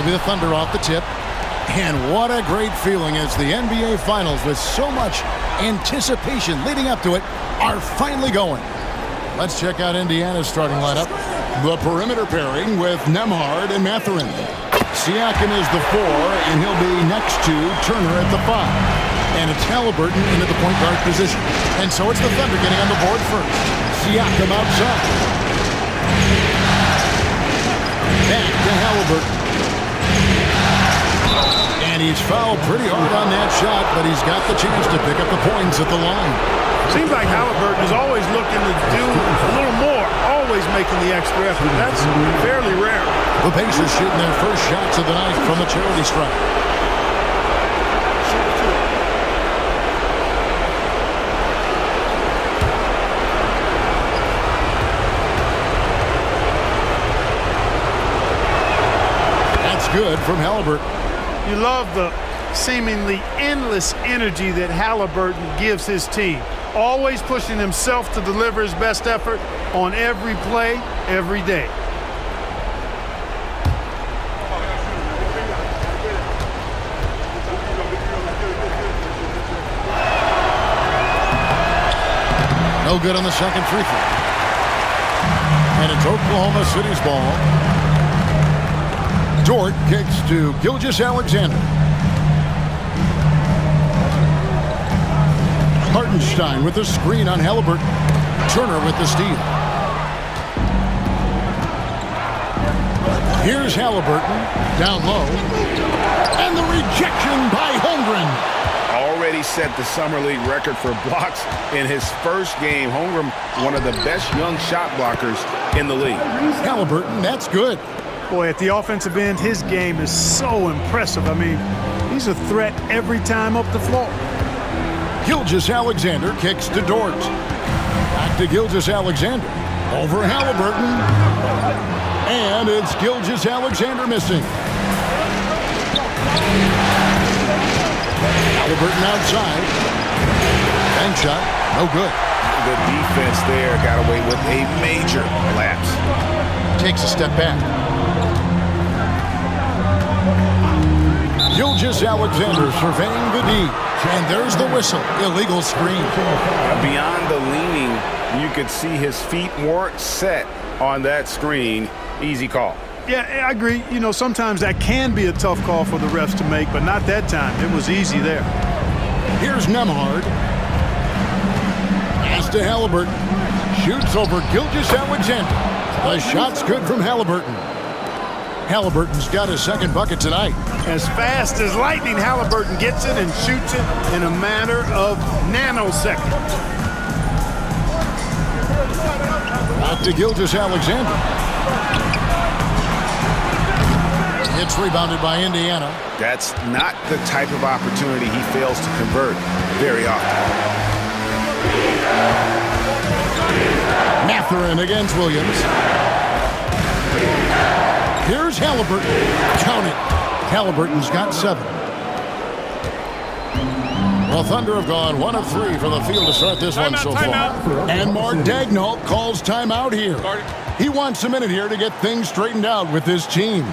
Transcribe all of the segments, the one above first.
be the Thunder off the tip. And what a great feeling as the NBA Finals, with so much anticipation leading up to it, are finally going. Let's check out Indiana's starting lineup. The perimeter pairing with Nembhard and Mathurin. Siakam is the 4, and he'll be next to Turner at the 5. And it's Halliburton into the point guard position. And so it's the Thunder getting on the board first. Siakam outside. Back to Halliburton. And he's fouled pretty hard on that shot, but he's got the chance to pick up the points at the line. Seems like Halliburton is always looking to do a little more, always making the extra effort. That's fairly rare. The Pacers shooting their first shots of the night from the charity stripe. That's good from Halliburton. You love the seemingly endless energy that Halliburton gives his team. Always pushing himself to deliver his best effort on every play, every day. No good on the second free throw. And it's Oklahoma City's ball. Dort kicks to Gilgeous-Alexander. Hartenstein with the screen on Halliburton. Turner with the steal. Here's Halliburton, down low. And the rejection by Holmgren. Already set the Summer League record for blocks in his first game. Holmgren, one of the best young shot blockers in the league. Halliburton, that's good. Boy, at the offensive end, his game is so impressive. I mean, he's a threat every time up the floor. Gilgeous-Alexander kicks to Dort. Back to Gilgeous-Alexander. Over Halliburton. And it's Gilgeous-Alexander missing. Halliburton outside. Bank shot. No good. The defense there got away with a major lapse. Takes a step back. Gilgeous-Alexander surveying the D. And there's the whistle. Illegal screen. Beyond the leaning, you could see his feet weren't set on that screen. Easy call. Yeah, I agree. You know, sometimes that can be a tough call for the refs to make, but not that time. It was easy there. Here's Nembhard. Pass to Halliburton. Shoots over Gilgeous-Alexander. The shot's good from Halliburton. Halliburton's got his second bucket tonight. As fast as lightning, Halliburton gets it and shoots it in a matter of nanoseconds. Out to Gilgeous-Alexander. It's rebounded by Indiana. That's not the type of opportunity he fails to convert very often. Mathurin against Williams. Here's Halliburton. Count it. Halliburton's got 7. The Thunder have gone 1 of 3 from the field to start this one so far. And Mark Daigneault calls timeout here. He wants a minute here to get things straightened out with his team.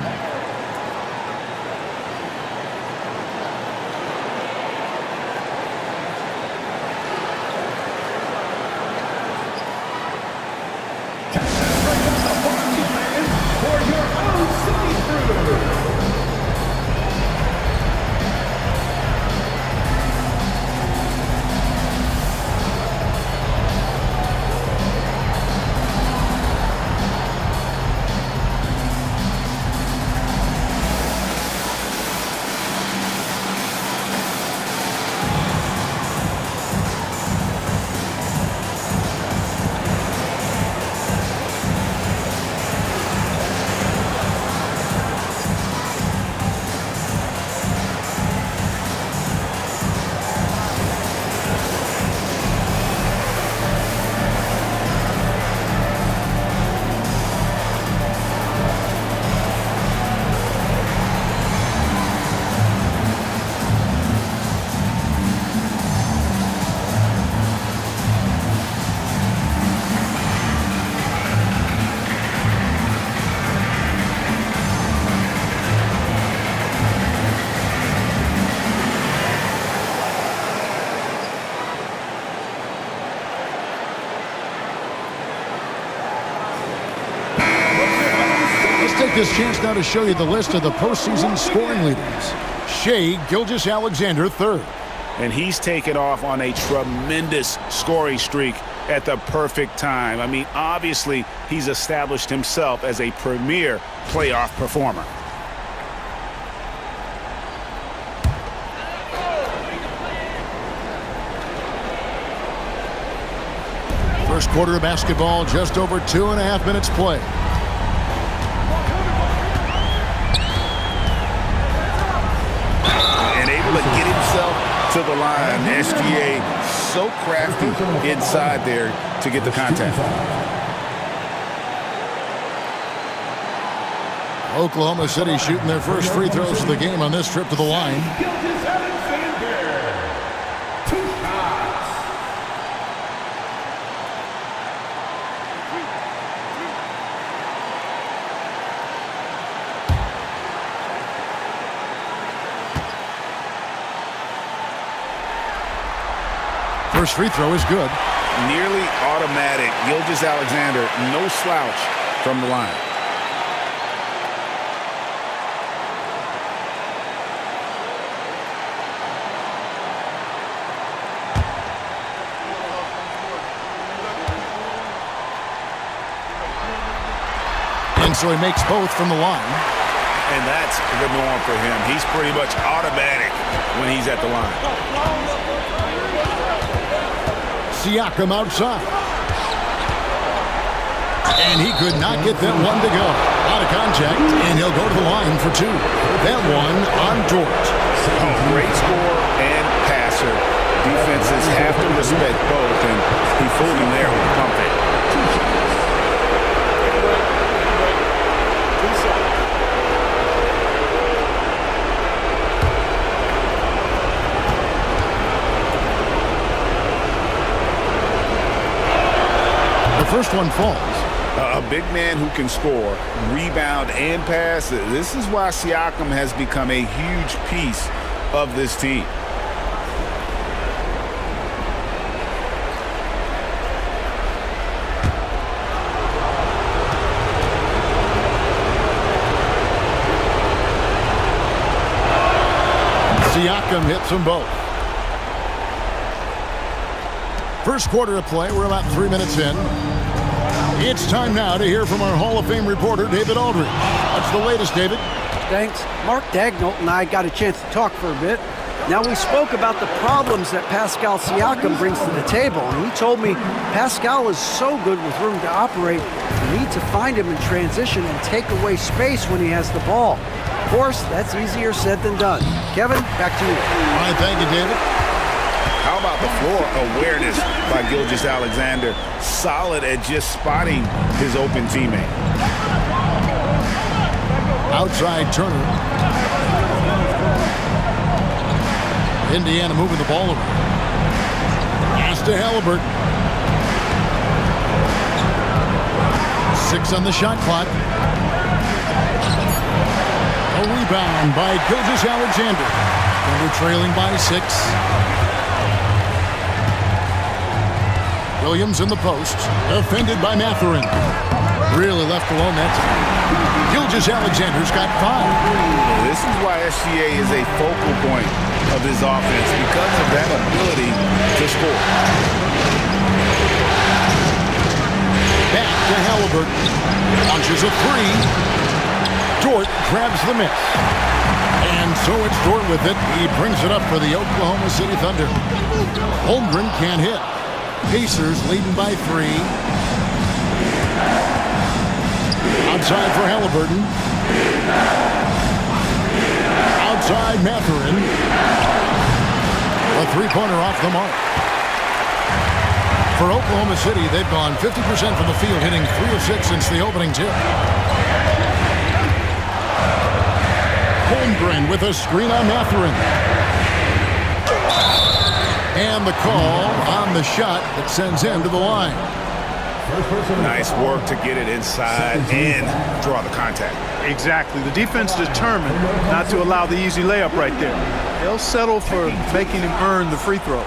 Take this chance now to show you the list of the postseason scoring leaders. Shai Gilgeous-Alexander, third. And he's taken off on a tremendous scoring streak at the perfect time. I mean, obviously, he's established himself as a premier playoff performer. First quarter of basketball, just over 2.5 minutes play. And able to get himself to the line. SGA so crafty inside there to get the contact. Oklahoma City shooting their first free throws of the game on this trip to the line. First free throw is good. Nearly automatic. Gilgeous-Alexander, no slouch from the line. And so he makes both from the line. And that's the norm for him. He's pretty much automatic when he's at the line. Siakam outside. And he could not get that one to go. Out of contact, and he'll go to the line for two. That one on Dort. Great scorer and passer. Defenses have to respect both, and he fooled him there with the pump fake. The first one falls. A big man who can score, rebound, and pass. This is why Siakam has become a huge piece of this team. Siakam hits them both. First quarter of play, we're about 3 minutes in. It's time now to hear from our Hall of Fame reporter, David Aldridge. What's the latest, David? Thanks. Mark Daigneault and I got a chance to talk for a bit. Now, we spoke about the problems that Pascal Siakam brings to the table, and he told me Pascal is so good with room to operate, you need to find him in transition and take away space when he has the ball. Of course, that's easier said than done. Kevin, back to you. All right, thank you, David. How about the floor awareness by Gilgeous-Alexander? Solid at just spotting his open teammate. Outside Turner. Indiana moving the ball over. Pass to Halliburton. 6 on the shot clock. A rebound by Gilgeous-Alexander. And we're trailing by 6. Williams in the post. Defended by Mathurin. Really left alone that time. Gilgeous-Alexander's got 5. This is why SGA is a focal point of his offense because of that ability to score. Back to Halliburton. Launches a 3. Dort grabs the miss. And so it's Dort with it. He brings it up for the Oklahoma City Thunder. Holmgren can't hit. Pacers leading by 3. Outside for Halliburton. Outside Mathurin. A 3-pointer off the mark. For Oklahoma City, they've gone 50% from the field, hitting 3 of 6 since the opening tip. Holmgren with a screen on Mathurin. And the call on the shot that sends him to the line. Nice work to get it inside and draw the contact. Exactly. The defense determined not to allow the easy layup right there. They'll settle for making him earn the free throws.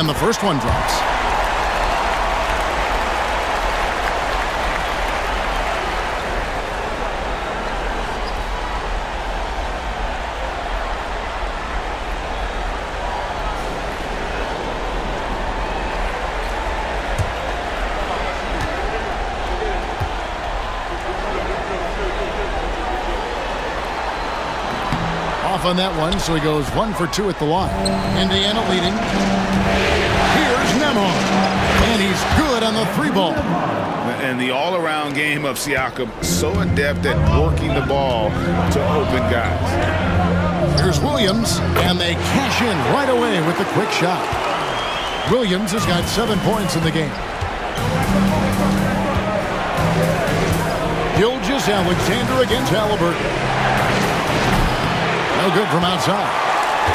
And the first one drops. On that one, so he goes 1 for 2 at the line. Indiana leading. Here's Nembhard, and he's good on the 3-ball. And the all-around game of Siakam, so adept at working the ball to open guys. Here's Williams, and they cash in right away with the quick shot. Williams has got 7 points in the game. Gilgeous-Alexander against Halliburton. No good from outside.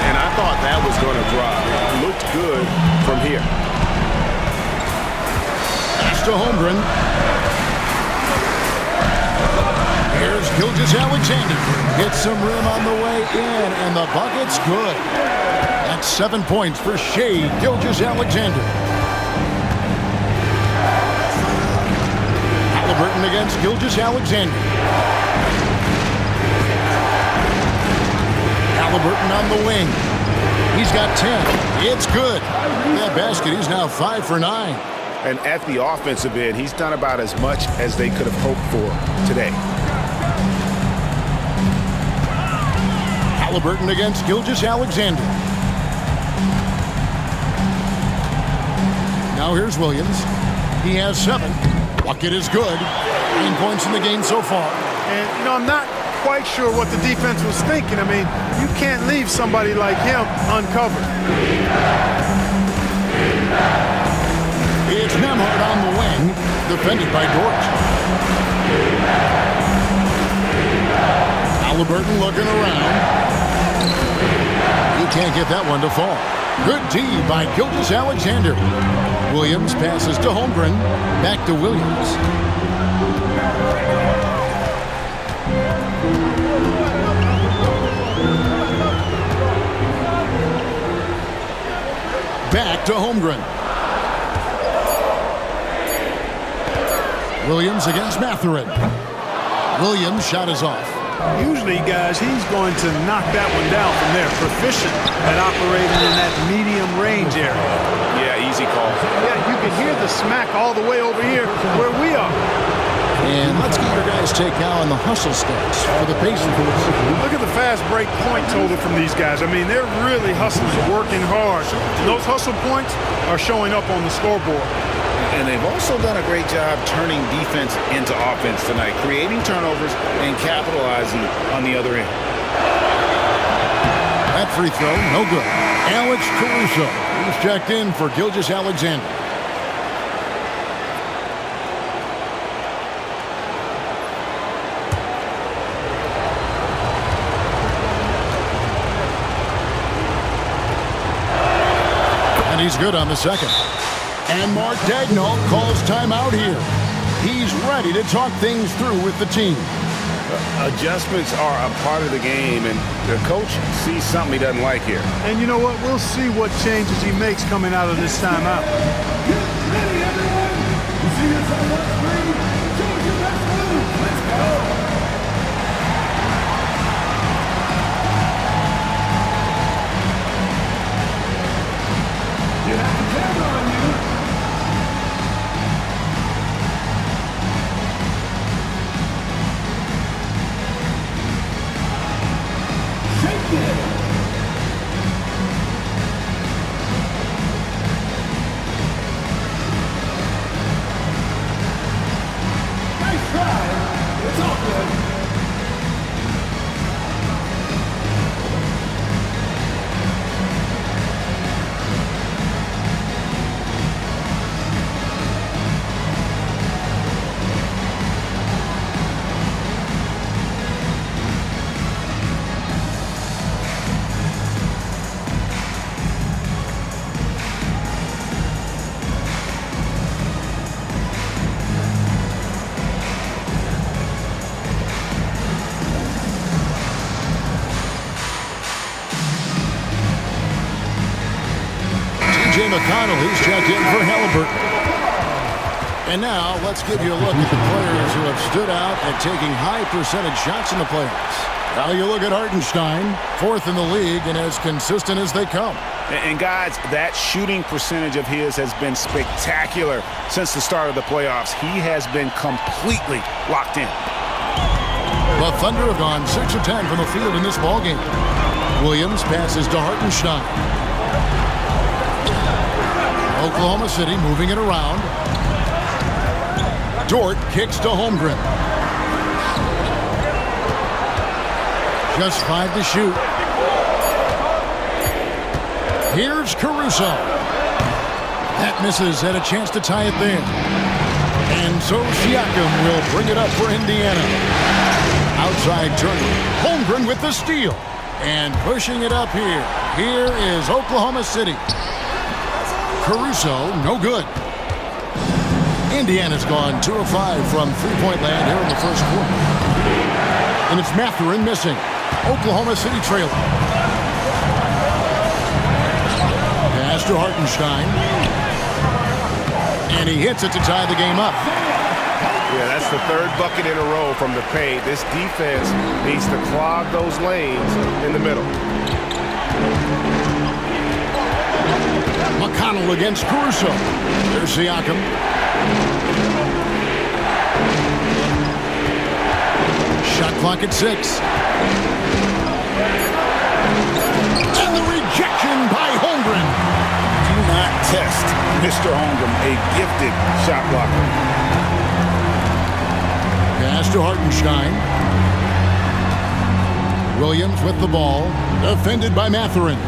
And I thought that was going to drop. Looked good from here. Pass to Holmgren. Here's Gilgeous-Alexander. Gets some rim on the way in, and the bucket's good. That's 7 points for Shai Gilgeous-Alexander. Halliburton against Gilgeous-Alexander. Halliburton on the wing. He's got 10. It's good. That basket, he's now 5 for 9. And at the offensive end, he's done about as much as they could have hoped for today. Halliburton against Gilgeous-Alexander. Now here's Williams. He has 7. Bucket is good. 9 points in the game so far. And, I'm not quite sure what the defense was thinking. I mean, you can't leave somebody like him uncovered. It's Nembhard on the wing, defended by Dort. Halliburton looking around. He can't get that one to fall. Good D by Gilgeous-Alexander. Williams passes to Holmgren. Back to Williams. Back to Holmgren. Williams against Mathurin. Williams' shot is off. Usually, guys, he's going to knock that one down from there. Proficient at operating in that medium range area. Yeah, easy call. Yeah, you can hear the smack all the way over here where we are. And let's get your guys' take now on the hustle stats for the Pacers. Look at the fast break point total from these guys. I mean, they're really hustling, working hard. And those hustle points are showing up on the scoreboard. And they've also done a great job turning defense into offense tonight, creating turnovers and capitalizing on the other end. That free throw, no good. Alex Caruso, he's checked in for Gilgeous-Alexander. And he's good on the second. And Mark Daigneault calls timeout here. He's ready to talk things through with the team. Adjustments are a part of the game, and the coach sees something he doesn't like here. And you know what? We'll see what changes he makes coming out of this timeout. Get ready, everyone. You see this on one screen? Show us your best move. Let's go. You have the camera on you. Shake it. Nice try. It's all good. T.J. McConnell, he's checked in for Halliburton. And now let's give you a look at the players who have stood out at taking high percentage shots in the playoffs. Now you look at Hartenstein, 4th in the league and as consistent as they come. And guys, that shooting percentage of his has been spectacular since the start of the playoffs. He has been completely locked in. The Thunder have gone 6 of 10 from the field in this ballgame. Williams passes to Hartenstein. Oklahoma City moving it around. Dort kicks to Holmgren. Just 5 to shoot. Here's Caruso. That misses, had a chance to tie it there. And so Siakam will bring it up for Indiana. Outside Turner. Holmgren with the steal. And pushing it up here. Here is Oklahoma City. Caruso, no good. Indiana's gone 2 of 5 from three-point land here in the first quarter. And it's Mathurin missing. Oklahoma City trailing. Pass to Hartenstein. And he hits it to tie the game up. Yeah, that's the 3rd bucket in a row from the paint. This defense needs to clog those lanes in the middle. McConnell against Caruso. There's Siakam. Shot clock at 6. And the rejection by Holmgren. Do not test Mr. Holmgren, a gifted shot blocker. Pass to Hartenstein. Williams with the ball. Defended by Mathurin.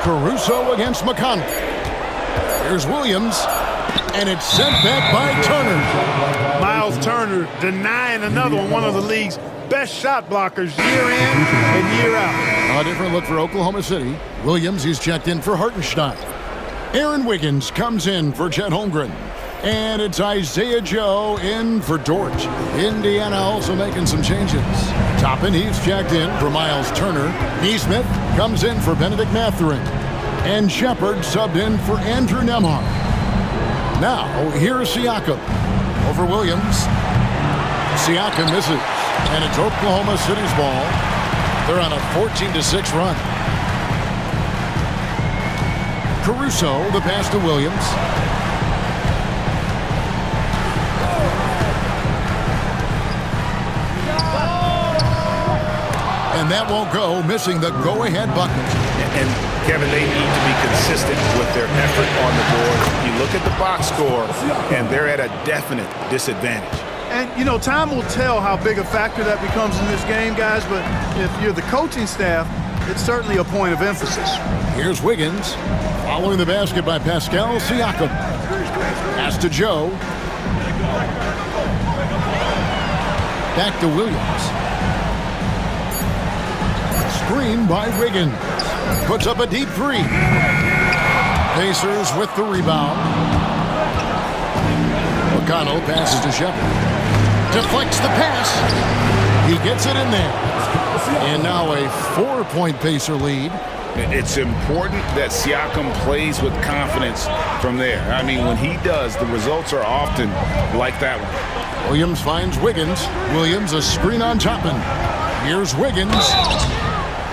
Caruso against McConnell. Here's Williams. And it's sent back by Turner. Miles Turner denying another one of the league's best shot blockers year in and year out. A different look for Oklahoma City. Williams, he's checked in for Hartenstein. Aaron Wiggins comes in for Chet Holmgren. And it's Isaiah Joe in for Dort. Indiana also making some changes. Toppin, he's checked in for Miles Turner. Neesmith comes in for Benedict Mathurin. And Shepard subbed in for Andrew Nembhard. Now, here's Siakam over Williams. Siakam misses. And it's Oklahoma City's ball. They're on a 14-6 run. Caruso, the pass to Williams. And that won't go, missing the go-ahead bucket. And Kevin, they need to be consistent with their effort on the board. You look at the box score, and they're at a definite disadvantage. And, you know, time will tell how big a factor that becomes in this game, guys, but if you're the coaching staff, it's certainly a point of emphasis. Here's Wiggins, following the basket by Pascal Siakam. Pass to Joe. Back to Williams. Screen by Wiggins. Puts up a deep 3. Pacers with the rebound. McConnell passes to Shepard. Deflects the pass. He gets it in there. And now a 4-point Pacer lead. It's important that Siakam plays with confidence from there. I mean, when he does, the results are often like that one. Williams finds Wiggins. Williams a screen on Toppin. Here's Wiggins.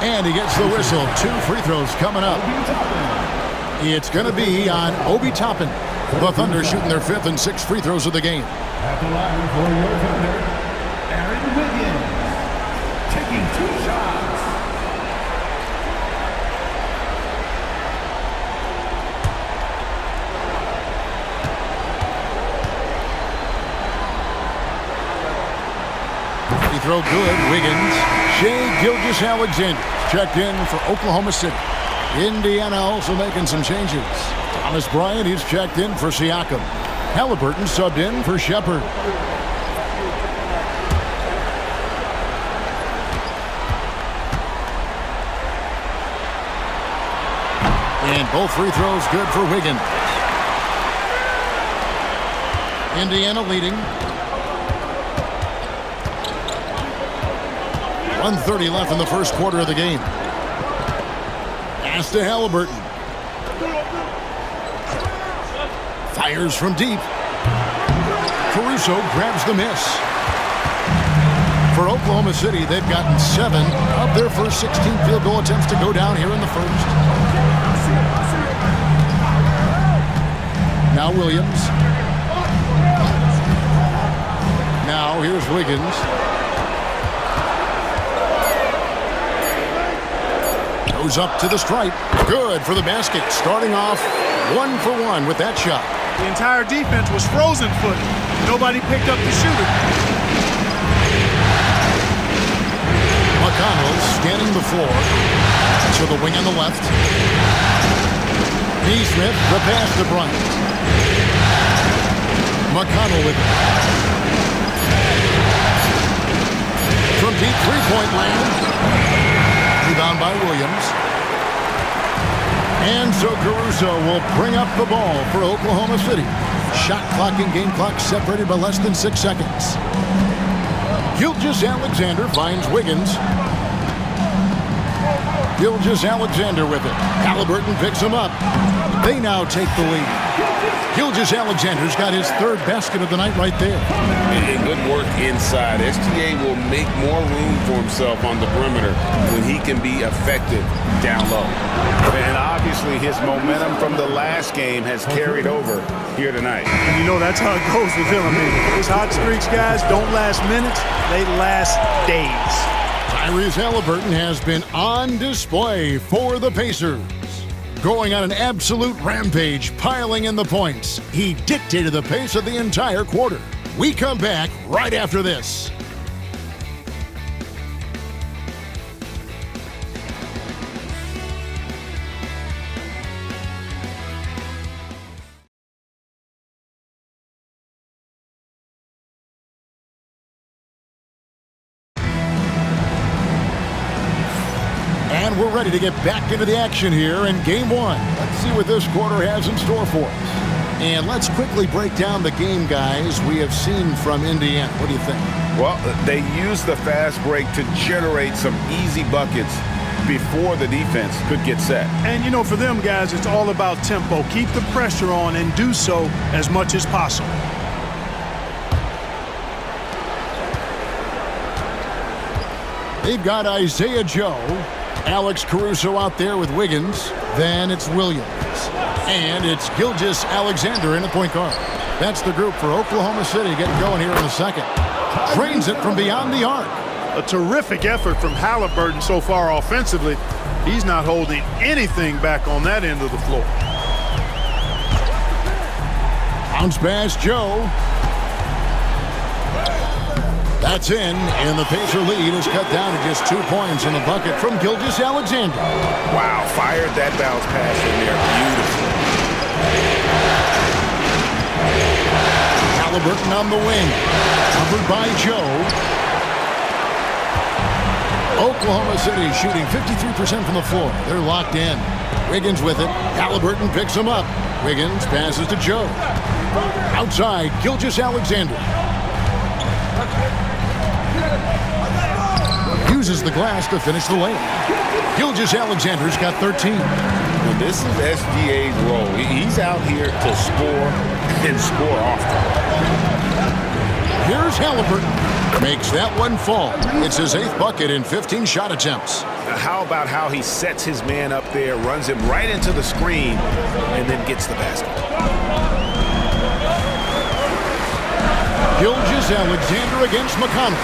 And he gets the whistle. 2 free throws coming up. It's going to be on Obi Toppin. The Thunder shooting their 5th and 6th free throws of the game. At the line for your Thunder, Aaron Wiggins, taking 2 shots. Free throw good. Wiggins. Shai Gilgeous-Alexander checked in for Oklahoma City. Indiana also making some changes. Thomas Bryant, he's checked in for Siakam. Halliburton subbed in for Shepard. And both free throws good for Wiggins. Indiana leading. 1:30 left in the first quarter of the game. Pass to Halliburton. Fires from deep. Caruso grabs the miss. For Oklahoma City, they've gotten 7 of their first 16 field goal attempts to go down here in the first. Now Williams. Now here's Wiggins. Goes up to the stripe. Good for the basket. Starting off 1 for 1 with that shot. The entire defense was frozen footed. Nobody picked up the shooter. McConnell scanning the floor. To the wing on the left. Neesmith, the pass to Bryant. McConnell with it. From deep three-point land. Rebound by Williams. And so Caruso will bring up the ball for Oklahoma City. Shot clock and game clock separated by less than 6 seconds. Gilgeous-Alexander finds Wiggins. Gilgeous-Alexander with it. Halliburton picks him up. They now take the lead. Gilgeous-Alexander's got his 3rd basket of the night right there. And good work inside. SGA will make more room for himself on the perimeter when he can be effective down low. And obviously his momentum from the last game has carried over here tonight. And you know that's how it goes with him. I mean, his hot streaks, guys, don't last minutes. They last days. Tyrese Halliburton has been on display for the Pacers. Going on an absolute rampage, piling in the points. He dictated the pace of the entire quarter. We come back right after this. And we're ready to get back into the action here in Game 1. Let's see what this quarter has in store for us. And let's quickly break down the game, guys, we have seen from Indiana. What do you think? Well, they used the fast break to generate some easy buckets before the defense could get set. And, you know, for them, guys, it's all about tempo. Keep the pressure on and do so as much as possible. They've got Isaiah Joe. Alex Caruso out there with Wiggins. Then it's Williams. And it's Gilgeous-Alexander in the point guard. That's the group for Oklahoma City getting going here in the second. Drains it from beyond the arc. A terrific effort from Halliburton so far offensively. He's not holding anything back on that end of the floor. Bounce pass, Joe. That's in, and the Pacer lead is cut down to just 2 points in the bucket from Gilgeous-Alexander. Wow, fired that bounce pass in there. Beautiful. Halliburton on the wing. Covered by Joe. Oklahoma City shooting 53% from the floor. They're locked in. Wiggins with it. Halliburton picks him up. Wiggins passes to Joe. Outside, Gilgeous-Alexander. Uses the glass to finish the lane. Gilgeous-Alexander's got 13. Well, this is SGA's role. He's out here to score and score often. Here's Halliburton. Makes that one fall. It's his 8th bucket in 15 shot attempts. How about how he sets his man up there, runs him right into the screen, and then gets the basket. Gilgeous-Alexander against McConnell.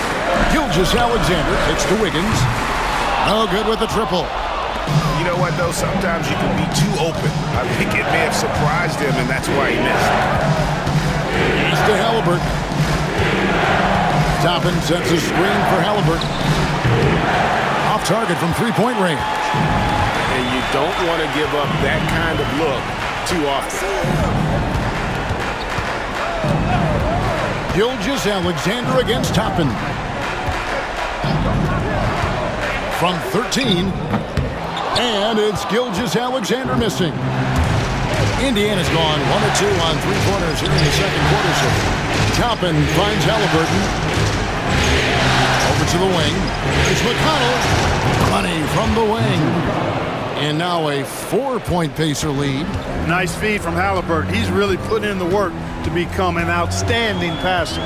Gilgeous-Alexander hits to Wiggins. No good with the triple. You know what, though? Sometimes you can be too open. I think it may have surprised him, and that's why he missed. Pass to Halliburton. Toppin sets a screen for Halliburton. Off target from three-point range. And you don't want to give up that kind of look too often. Gilgeous-Alexander against Toppin. From 13. And it's Gilgeous-Alexander missing. Indiana's gone 1 of 2 on three-pointers here in the second quarter. So Toppin finds Halliburton. Over to the wing. There's McConnell. Money from the wing. And now a 4-point Pacer lead. Nice feed from Halliburton. He's really put in the work to become an outstanding passer.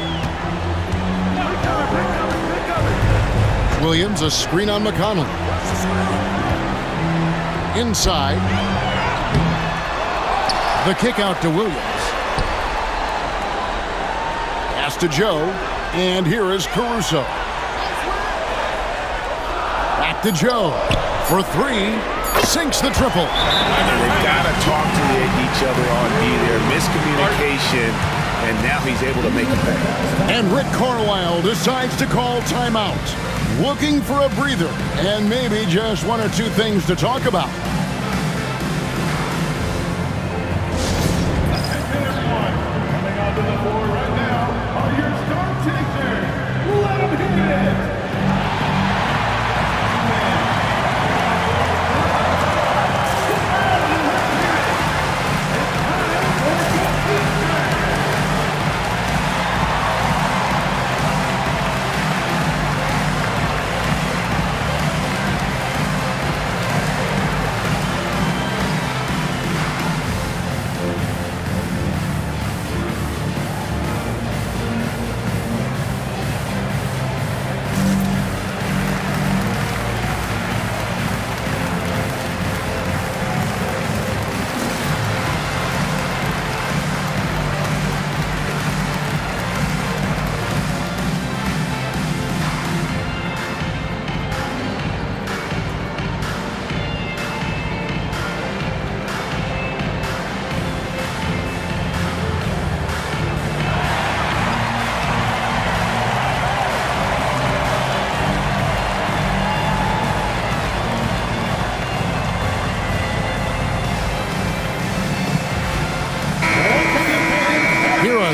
Williams, a screen on McConnell. Inside. The kick out to Williams. Pass to Joe. And here is Caruso. Back to Joe. For three. Sinks the triple. They've got to talk to each other on D there. Miscommunication. And now he's able to make it back. And Rick Carlisle decides to call timeout. Looking for a breather. And maybe just one or two things to talk about. Coming onto the floor right now are your star chasers. Let them hit it.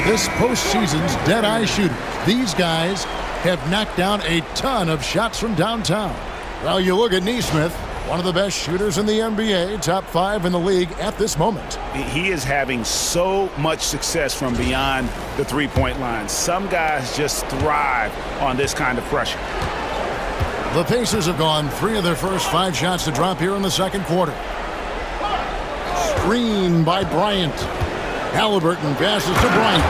This postseason's dead-eye shooters. These guys have knocked down a ton of shots from downtown. Well, you look at Nesmith, one of the best shooters in the NBA, top 5 in the league at this moment. He is having so much success from beyond the three-point line. Some guys just thrive on this kind of pressure. The Pacers have gone 3 of their first 5 shots to drop here in the second quarter. Screen by Bryant. Halliburton passes to Bryant.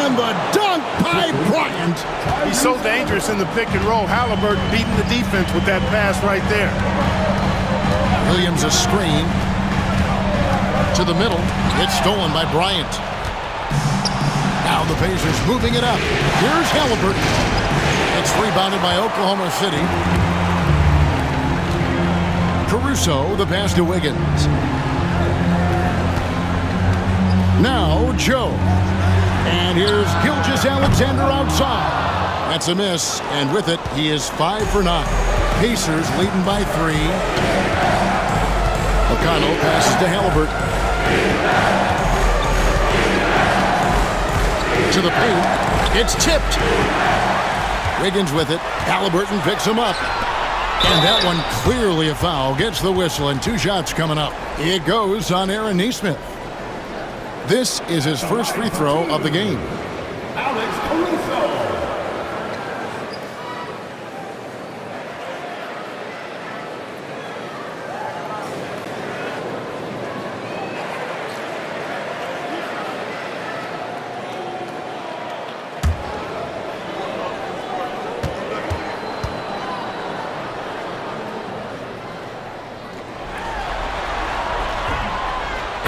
And the dunk by Bryant. He's so dangerous in the pick and roll. Halliburton beating the defense with that pass right there. Williams a screen. To the middle. It's stolen by Bryant. Now the Pacers moving it up. Here's Halliburton. It's rebounded by Oklahoma City. Caruso, the pass to Wiggins. Now Joe. And here's Gilgeous-Alexander outside. That's a miss, and with it, he is 5 for 9. Pacers leading by 3. McConnell passes to Halliburton. To the paint. It's tipped. Wiggins with it. Halliburton picks him up. And that one clearly a foul. Gets the whistle, and 2 shots coming up. It goes on Aaron Nesmith. This is his first free throw of the game. Alex Caruso.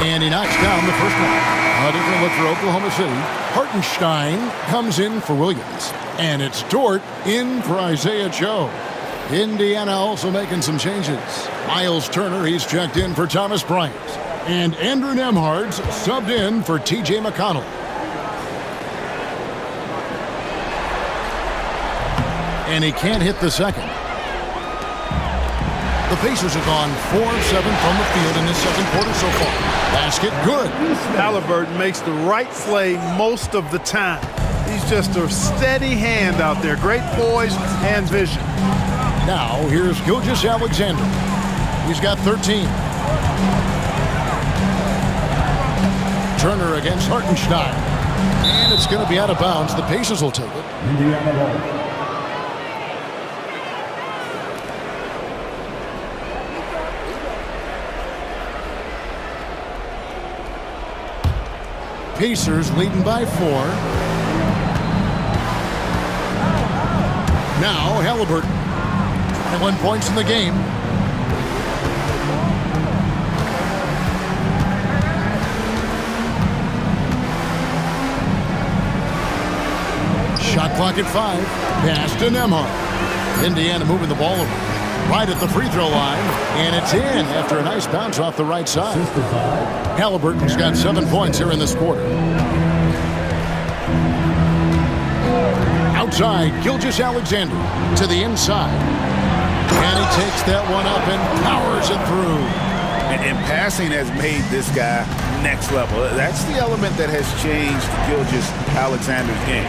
And he knocks down the first one. A different look for Oklahoma City. Hartenstein comes in for Williams. And it's Dort in for Isaiah Joe. Indiana also making some changes. Miles Turner, he's checked in for Thomas Bryant. And Andrew Nembhard's subbed in for T.J. McConnell. And he can't hit the second. The Pacers have gone 4 of 7 from the field in this second quarter so far. Basket good. Halliburton makes the right play most of the time. He's just a steady hand out there. Great poise and vision. Now here's Gilgeous-Alexander. He's got 13. Turner against Hartenstein. And it's going to be out of bounds. The Pacers will take it. Indiana ball. Pacers leading by 4. Now Halliburton. 21 points in the game. Shot clock at 5. Pass to Nembhard. Indiana moving the ball over. Right at the free throw line. And it's in after a nice bounce off the right side. Halliburton's got 7 points here in this quarter. Outside, Gilgeous-Alexander to the inside. And he takes that one up and powers it through. And passing has made this guy next level. That's the element that has changed Gilgeous-Alexander's game.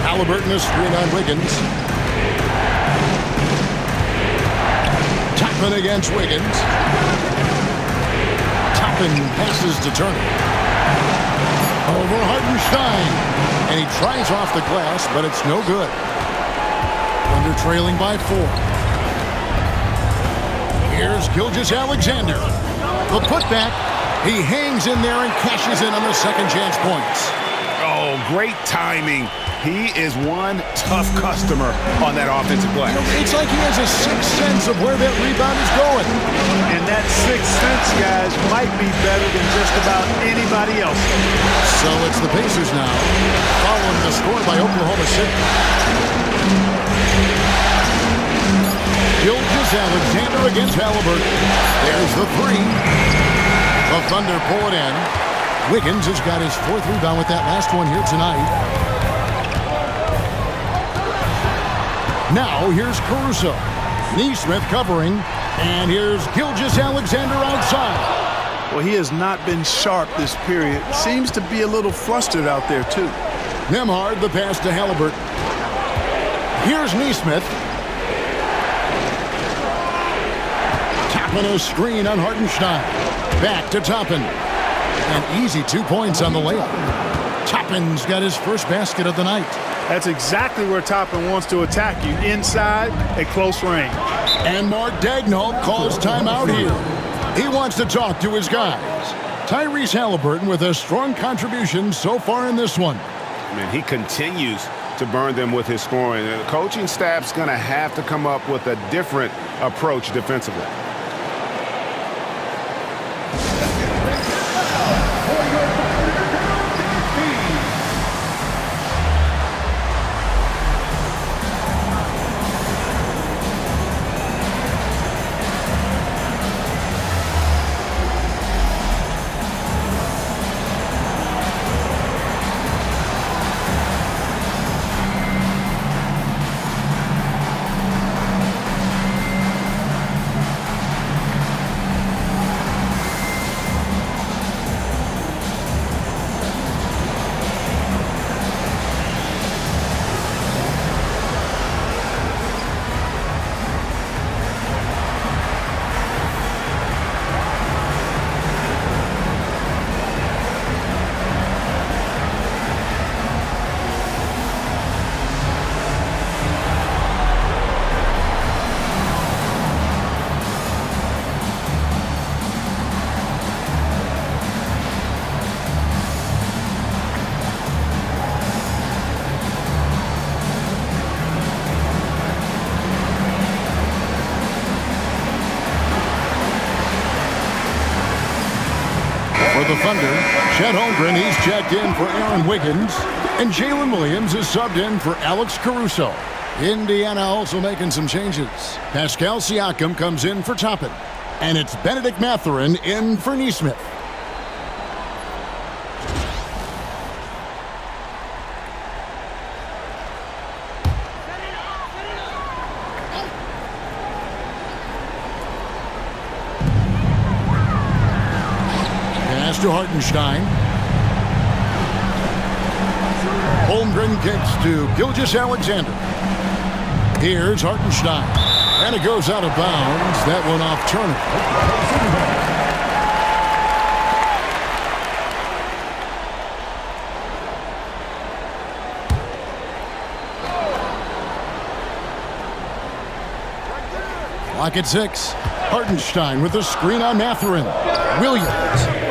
Halliburton is screen on Wiggins. Toppin against Wiggins. Toppin passes to Turner. Over Hartenstein. And he tries off the glass, but it's no good. Under trailing by 4. Here's Gilgeous-Alexander. The putback. He hangs in there and cashes in on the second chance points. Oh, great timing. He is one tough customer on that offensive glass. It's like he has a sixth sense of where that rebound is going. And that sixth sense, guys, might be better than just about anybody else. So it's the Pacers now, following the score by Oklahoma City. Gilgeous-Alexander against Halliburton. There's the 3. The Thunder pull it in. Wiggins has got his 4th rebound with that last one here tonight. Now here's Caruso. Nesmith covering. And here's Gilgeous-Alexander outside. Well, he has not been sharp this period. Seems to be a little flustered out there, too. Nembhard, the pass to Halliburton. Here's Nesmith. Toppin a screen on Hartenstein. Back to Toppin. An easy 2 points on the layup. Toppin's got his first basket of the night. That's exactly where Toppin wants to attack you, inside at close range. And Mark Daigneault calls timeout here. He wants to talk to his guys. Tyrese Halliburton with a strong contribution so far in this one. Man, he continues to burn them with his scoring. The coaching staff's going to have to come up with a different approach defensively. For the Thunder, Chet Holmgren, he's checked in for Aaron Wiggins, and Jalen Williams is subbed in for Alex Caruso. Indiana also making some changes. Pascal Siakam comes in for Toppin, and it's Benedict Mathurin in for Nesmith. To Hartenstein. Holmgren kicks to Gilgeous-Alexander. Here's Hartenstein. And it goes out of bounds. That one off Turner. Clock at 6. Hartenstein with a screen on Mathurin. Williams.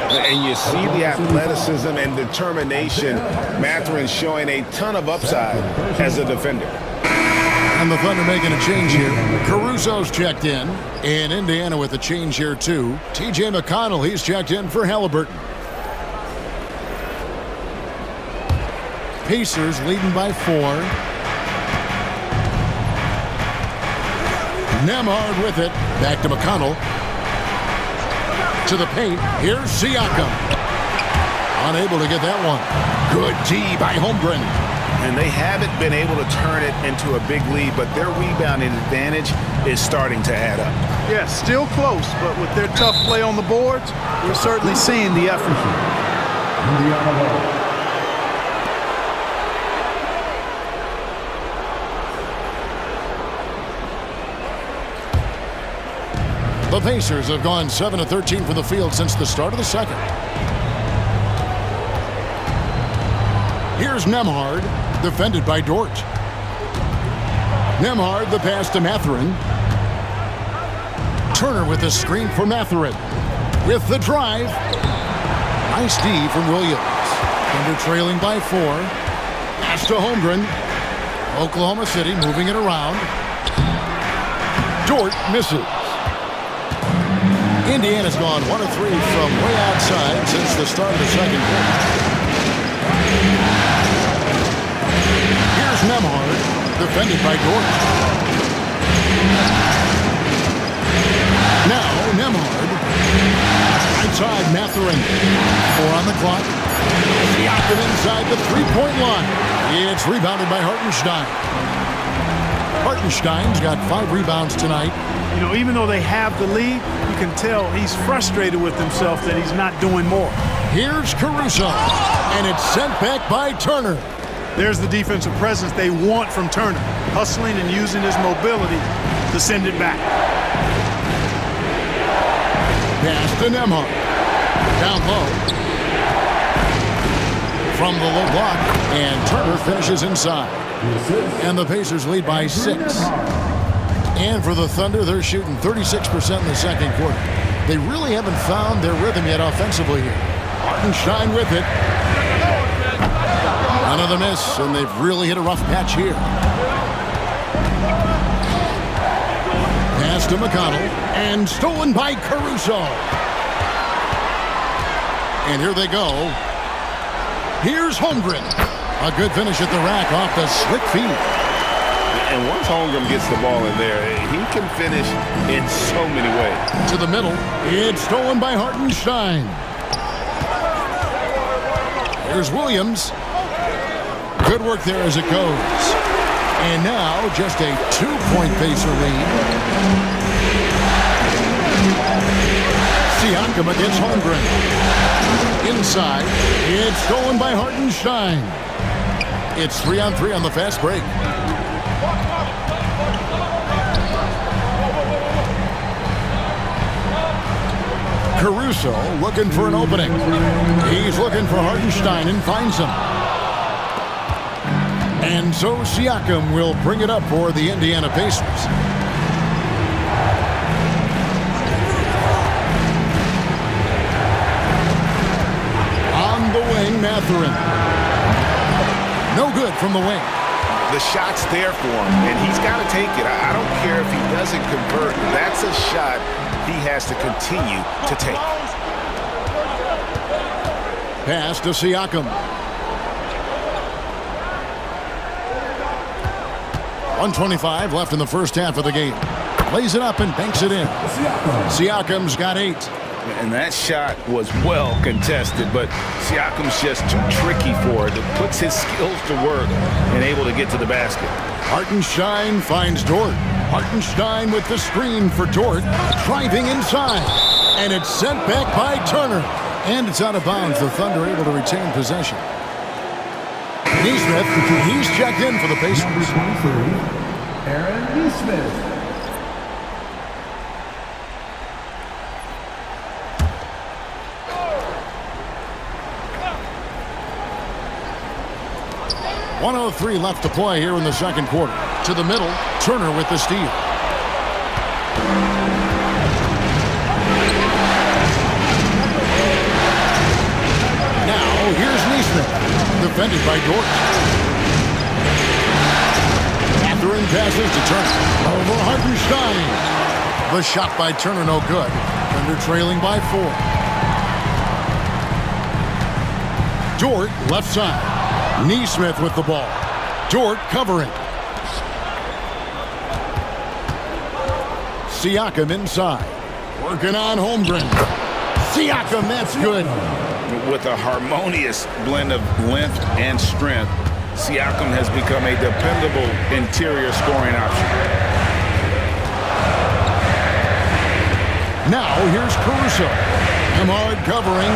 And you see the athleticism and determination. Mathurin showing a ton of upside as a defender. And the Thunder making a change here. Caruso's checked in. And Indiana with a change here, too. T.J. McConnell, he's checked in for Halliburton. Pacers leading by 4. Nembhard with it. Back to McConnell. To the paint. Here's Siakam. Unable to get that one. Good D by Holmgren. And they haven't been able to turn it into a big lead, but their rebounding advantage is starting to add up. Yeah, still close, but with their tough play on the boards, we're certainly seeing the effort. The Pacers have gone 7 of 13 from the field since the start of the second. Here's Nembhard, defended by Dort. Nembhard, the pass to Mathurin. Turner with the screen for Mathurin. With the drive. Nice D from Williams. Thunder trailing by 4. Pass to Holmgren. Oklahoma City moving it around. Dort misses. Indiana's gone 1 of 3 from way outside since the start of the second quarter. Here's Nembhard, defended by Dort. Now Nembhard. Outside Mathurin. 4 on the clock. Siakam inside the three-point line. It's rebounded by Hartenstein. Hartenstein's got 5 rebounds tonight. You know, even though they have the lead, you can tell he's frustrated with himself that he's not doing more. Here's Caruso, and it's sent back by Turner. There's the defensive presence they want from Turner, hustling and using his mobility to send it back. Pass to Nembhard. Down low. From the low block, and Turner finishes inside. And the Pacers lead by 6. And for the Thunder, they're shooting 36% in the second quarter. They really haven't found their rhythm yet offensively here. Hartenstein with it. Another miss, and they've really hit a rough patch here. Pass to McConnell, and stolen by Caruso. And here they go. Here's Holmgren. A good finish at the rack off the slick feed. And once Holmgren gets the ball in there, he can finish in so many ways. To the middle. It's stolen by Hartenstein. Here's Williams. Good work there as it goes. And now just a 2-point Pacer lead. Siakam against Holmgren. Inside. It's stolen by Hartenstein. It's 3-on-3 on the fast break. Caruso looking for an opening. He's looking for Hartenstein and finds him. And so Siakam will bring it up for the Indiana Pacers. On the wing, Mathurin. No good from the wing. The shot's there for him, and he's got to take it. I don't care if he doesn't convert. That's a shot he has to continue to take. Pass to Siakam. 1:25 left in the first half of the game. Lays it up and banks it in. Siakam's got 8. And that shot was well contested, but Siakam's just too tricky for it. It puts his skills to work and able to get to the basket. Hartenstein finds Dort. Hartenstein with the screen for Dort. Driving inside. And it's sent back by Turner. And it's out of bounds. The Thunder able to retain possession. Nesmith, he's checked in for the Pacers. Number 23, Aaron Nesmith. .103 left to play here in the second quarter. To the middle, Turner with the steal. Neesmith, defended by Dort. Mathurin passes to Turner. Over Hartenstein. The shot by Turner no good. Thunder trailing by 4. Dort left side. Neesmith with the ball. Dort covering. Siakam inside. Working on Holmgren. Siakam, that's good. With a harmonious blend of length and strength, Siakam has become a dependable interior scoring option. Now here's Caruso. Hamard covering.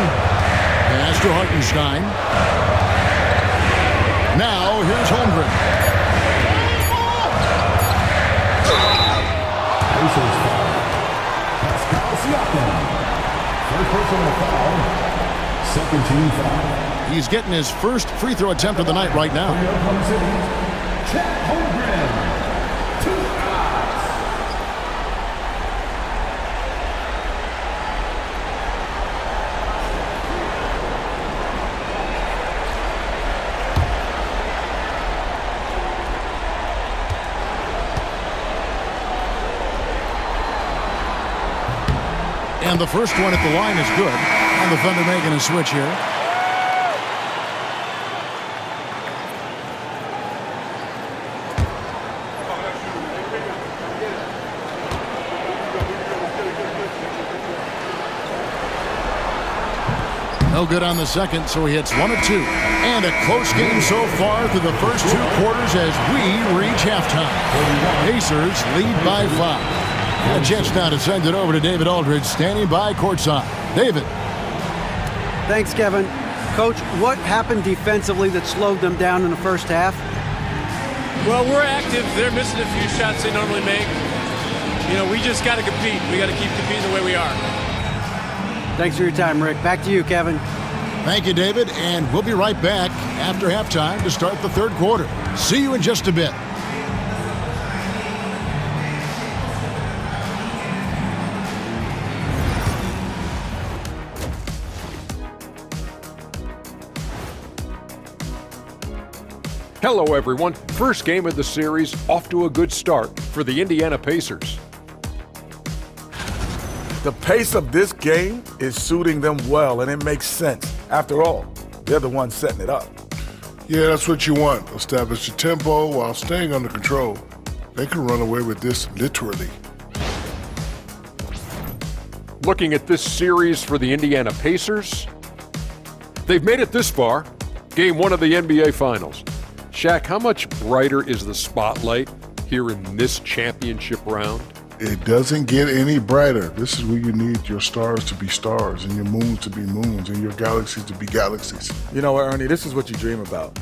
Pass to Hartenstein. Now here's Holmgren. Pacers foul. Pascal Siakam. First personal foul. Second team foul. He's getting his first free throw attempt of the night right now. Chet Holmgren. 2 shots. And the first one at the line is good. And the Thunder making a switch here. No good on the second, so he hits 1 of 2. And a close game so far through the first 2 quarters as we reach halftime. Pacers lead by 5. A chance now to send it over to David Aldridge, standing by courtside. David. Thanks, Kevin. Coach, what happened defensively that slowed them down in the first half? Well, we're active. They're missing a few shots they normally make. You know, we just got to compete. We got to keep competing the way we are. Thanks for your time, Rick. Back to you, Kevin. Thank you, David, and we'll be right back after halftime to start the third quarter. See you in just a bit. Hello, everyone. First game of the series, off to a good start for the Indiana Pacers. The pace of this game is suiting them well, and it makes sense. After all, they're the ones setting it up. Yeah, that's what you want. Establish your tempo while staying under control. They can run away with this literally. Looking at this series for the Indiana Pacers, they've made it this far, Game 1 of the NBA Finals. Shaq, how much brighter is the spotlight here in this championship round? It doesn't get any brighter. This is where you need your stars to be stars and your moons to be moons and your galaxies to be galaxies. You know what, Ernie, this is what you dream about.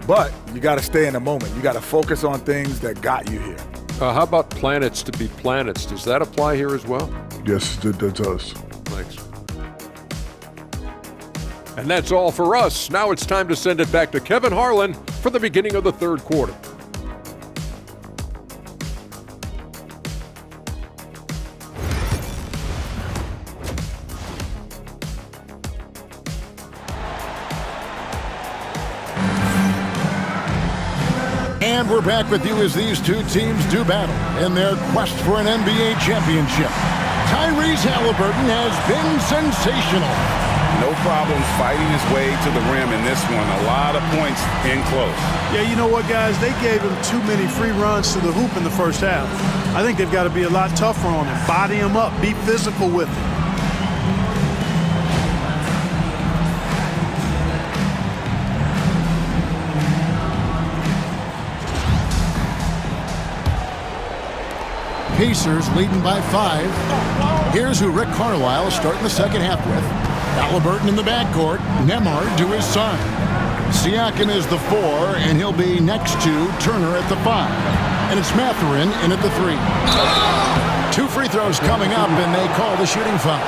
But you got to stay in the moment. You got to focus on things that got you here. How about planets to be planets? Does that apply here as well? Yes, it does. Thanks. And that's all for us. Now it's time to send it back to Kevin Harlan for the beginning of the third quarter. And we're back with you as these two teams do battle in their quest for an NBA championship. Tyrese Halliburton has been sensational. No problems fighting his way to the rim in this one. A lot of points in close. Yeah, you know what, guys? They gave him too many free runs to the hoop in the first half. I think they've got to be a lot tougher on him. Body him up. Be physical with him. Pacers leading by 5. Here's who Rick Carlisle is starting the second half with. Halliburton in the backcourt. Nemhard to his side. Siakam is the 4, and he'll be next to Turner at the 5. And it's Mathurin in at the 3. 2 free throws coming up, and they call the shooting foul.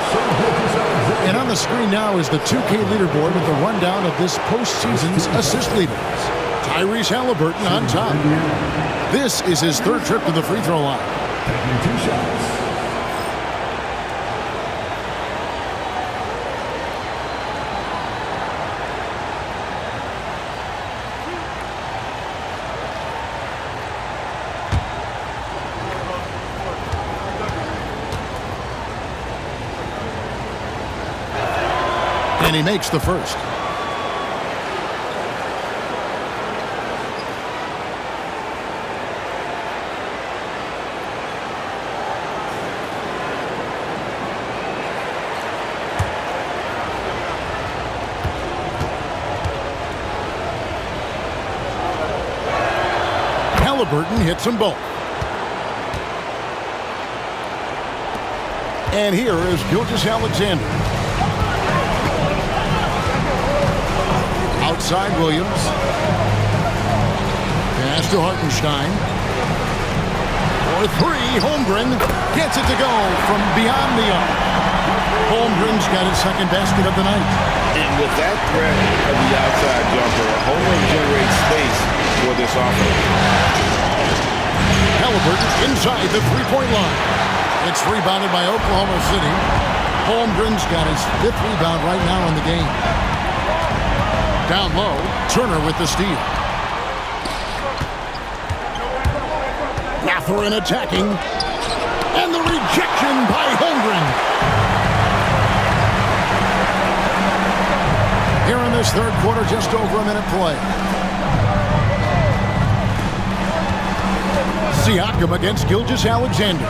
And on the screen now is the 2K leaderboard with the rundown of this postseason's assist leaders. Tyrese Halliburton on top. This is his 3rd trip to the free throw line. Taking 2 shots. And he makes the first. Halliburton hits them both. And here is Gilgeous-Alexander. Outside Williams. Pass to Hartenstein. For three, Holmgren gets it to go from beyond the arc. Holmgren's got his second basket of the night. And with that threat of the outside jumper, Holmgren generates space for this offense. Halliburton inside the three-point line. It's rebounded by Oklahoma City. Holmgren's got his fifth rebound right now in the game. Down low, Turner with the steal. Mathurin attacking. And the rejection by Holmgren. Here in this third quarter, just over a minute play. Siakam against Gilgeous-Alexander.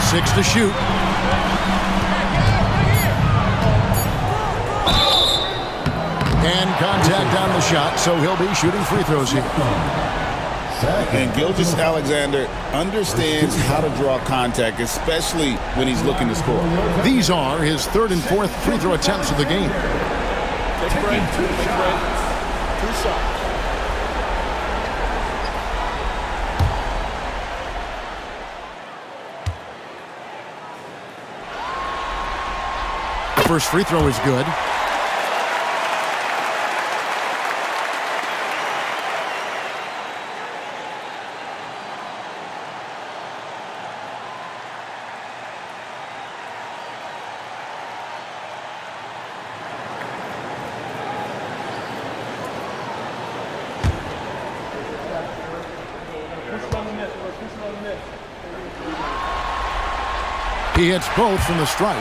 6 to shoot. And contact on the shot, so he'll be shooting free throws here. And Gilgeous-Alexander understands how to draw contact, especially when he's looking to score. These are his third and fourth free throw attempts of the game. Take break. Two shots. First free throw is good. He hits both from the stripe.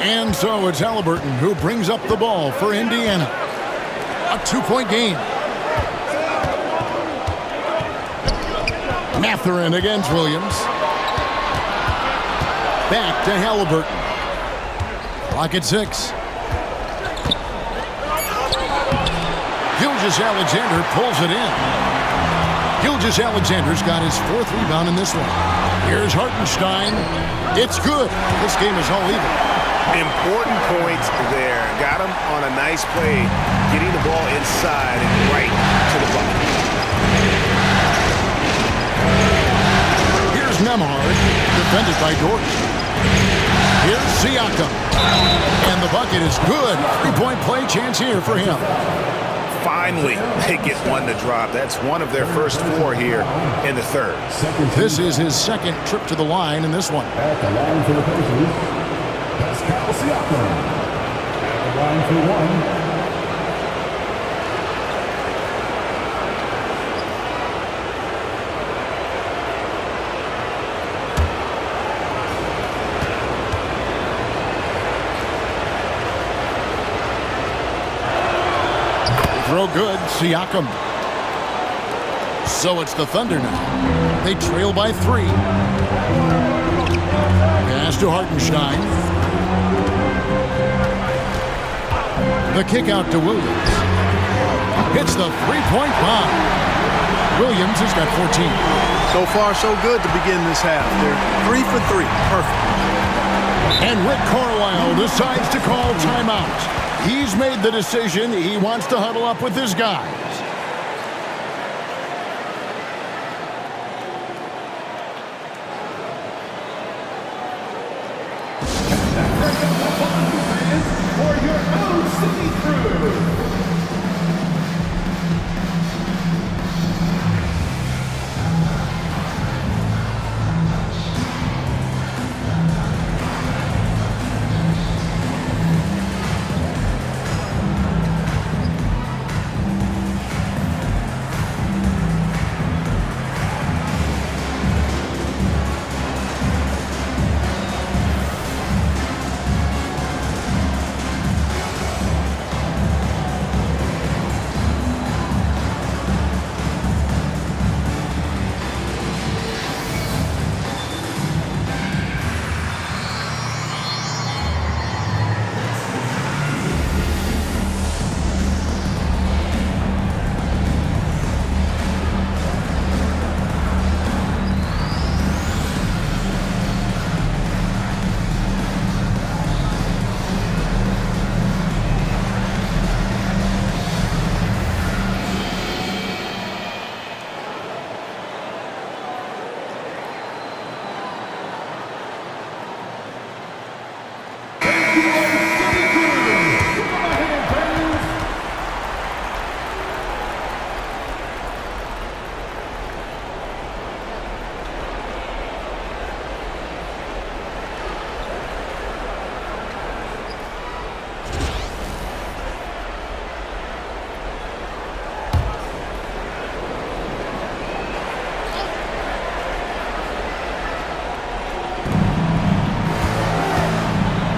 And so it's Halliburton who brings up the ball for Indiana. A 2-point game. Mathurin against Williams. Back to Halliburton. Clock at 6. Gilgeous-Alexander pulls it in. Gilgeous-Alexander's got his fourth rebound in this one. Here's Hartenstein. It's good. This game is all even. Important points there. Got him on a nice play, getting the ball inside and right to the bucket. Here's Nembhard, defended by Dort. Here's Siakam. And the bucket is good. 3-point play chance here for him. Finally, they get one to drop. That's one of their first 4 here in the third. This is his second trip to the line in this one. At the line for the Pacers, Pascal Siakam. At the line for one. Throw good, Siakam. So it's the Thunder now. They trail by 3. Pass to Hartenstein. The kick out to Williams. Hits the 3-point bomb. Williams has got 14. So far, so good to begin this half. They're 3 for 3. Perfect. And Rick Carlisle decides to call timeout. He's made the decision. He wants to huddle up with his guys. For your own city crew.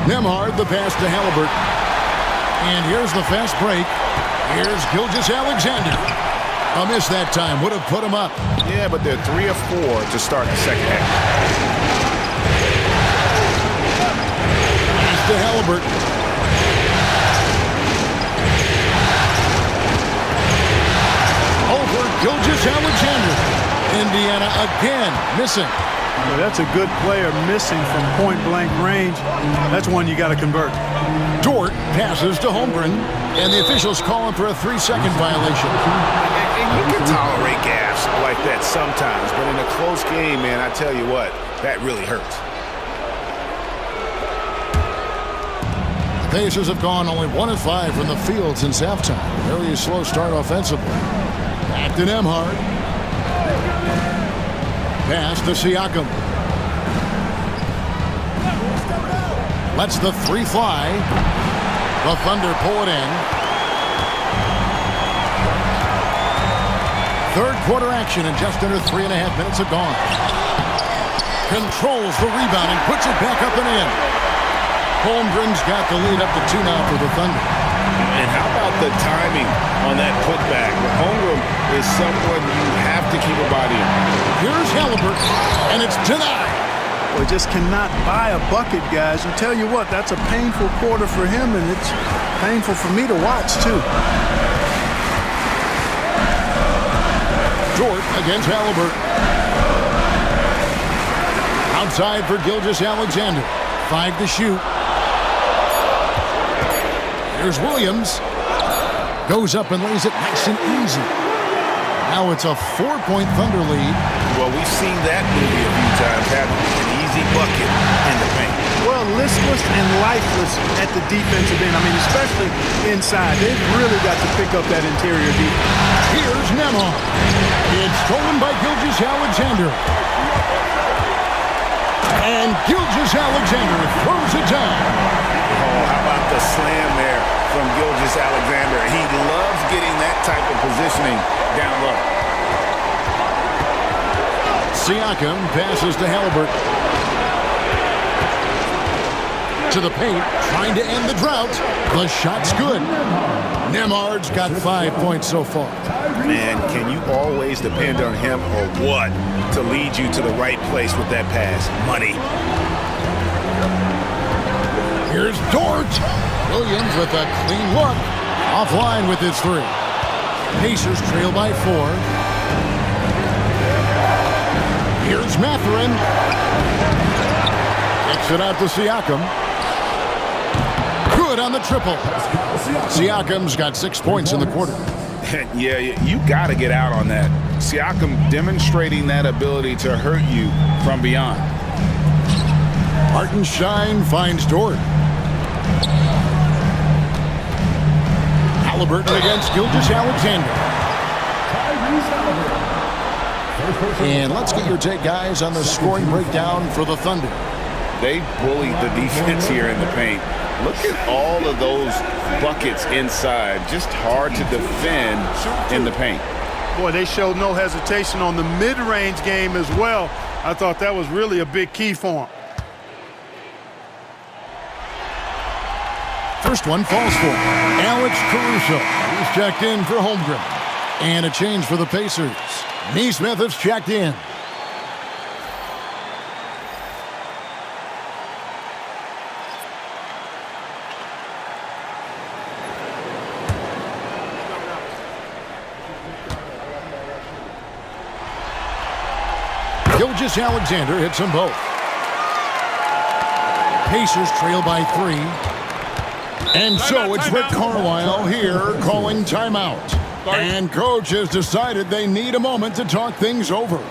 Nembhard, the pass to Halliburton. And here's the fast break. Here's Gilgeous-Alexander. A miss that time. Would have put him up. Yeah, but they're 3 of 4 to start the second half. Pass to Halliburton. Over Gilgeous-Alexander. Indiana again missing. Well, that's a good player missing from point-blank range. That's one you got to convert. Dort passes to Holmgren, and the officials call him for a 3-second violation. And you can tolerate gaffes like that sometimes, but in a close game, man, I tell you what, that really hurts. The Pacers have gone only 1 of 5 from the field since halftime. Very slow start offensively. Back to Nembhard. Pass to Siakam. Lets the 3 fly. The Thunder pull it in. Third quarter action, and just under 3.5 minutes have gone. Controls the rebound and puts it back up and in. Holmgren's got the lead up to 2 now for the Thunder. And how about the timing on that putback? Holmgren is someone you have to keep a body on. Here's Halliburton, and it's denied. Well, just cannot buy a bucket, guys. And tell you what, that's a painful quarter for him, and it's painful for me to watch, too. Dort against Halliburton. Outside for Gilgeous-Alexander. 5 to shoot. Here's Williams. Goes up and lays it nice and easy. Now it's a 4-point Thunder lead. Well, we've seen that movie a few times, haven't we? An easy bucket in the paint. Well, listless and lifeless at the defensive end. I mean, especially inside. They've really got to pick up that interior defense. Here's Nembhard. It's stolen by Gilgeous-Alexander. And Gilgeous-Alexander throws it down. Oh, how about the slam there from Gilgeous-Alexander? He loves getting that type of positioning down low. Siakam passes to Halliburton. To the paint, trying to end the drought. The shot's good. Nembhard's got 5 points so far. Man, can you always depend on him or what to lead you to the right place with that pass? Money. Here's Dort. Williams with a clean look. Offline with his 3. Pacers trail by 4. Here's Mathurin. Kicks it out to Siakam. Good on the triple. Siakam's got 6 points in the quarter. Yeah, you got to get out on that. Siakam demonstrating that ability to hurt you from beyond. Hartenstein finds Dort. Halliburton against Gilgeous-Alexander. And let's get your take, guys, on the scoring breakdown for the Thunder. They bullied the defense here in the paint. Look at all of those buckets inside. Just hard to defend in the paint. Boy, they showed no hesitation on the mid-range game as well. I thought that was really a big key for them. First one falls for Alex Caruso. He's checked in for Holmgren. And a change for the Pacers. Neesmith has checked in. Gilgeous-Alexander hits them both. Pacers trail by 3. And so it's Rick Carlisle here calling timeout. And coach has decided they need a moment to talk things over.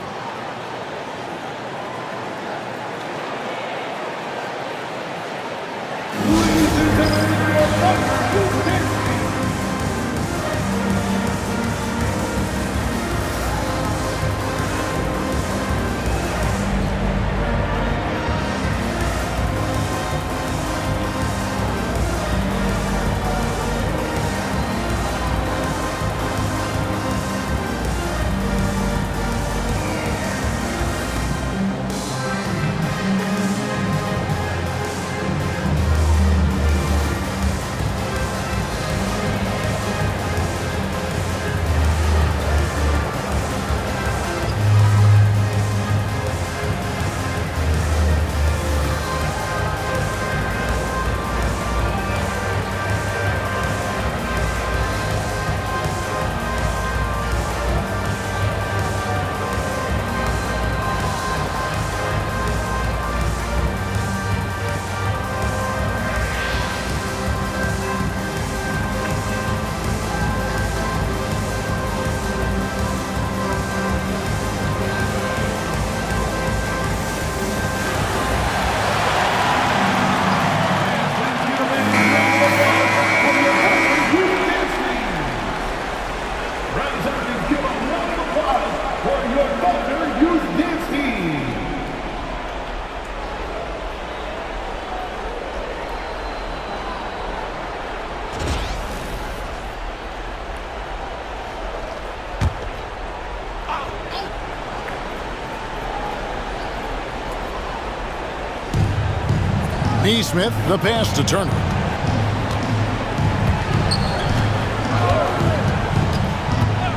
Neesmith, the pass to Turner.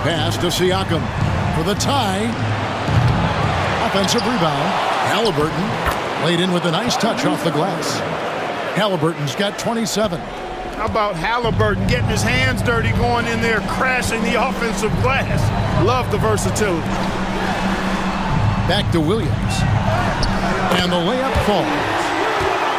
Pass to Siakam for the tie. Offensive rebound. Halliburton laid in with a nice touch off the glass. Halliburton's got 27. How about Halliburton getting his hands dirty, going in there, crashing the offensive glass? Love the versatility. Back to Williams. And the layup falls.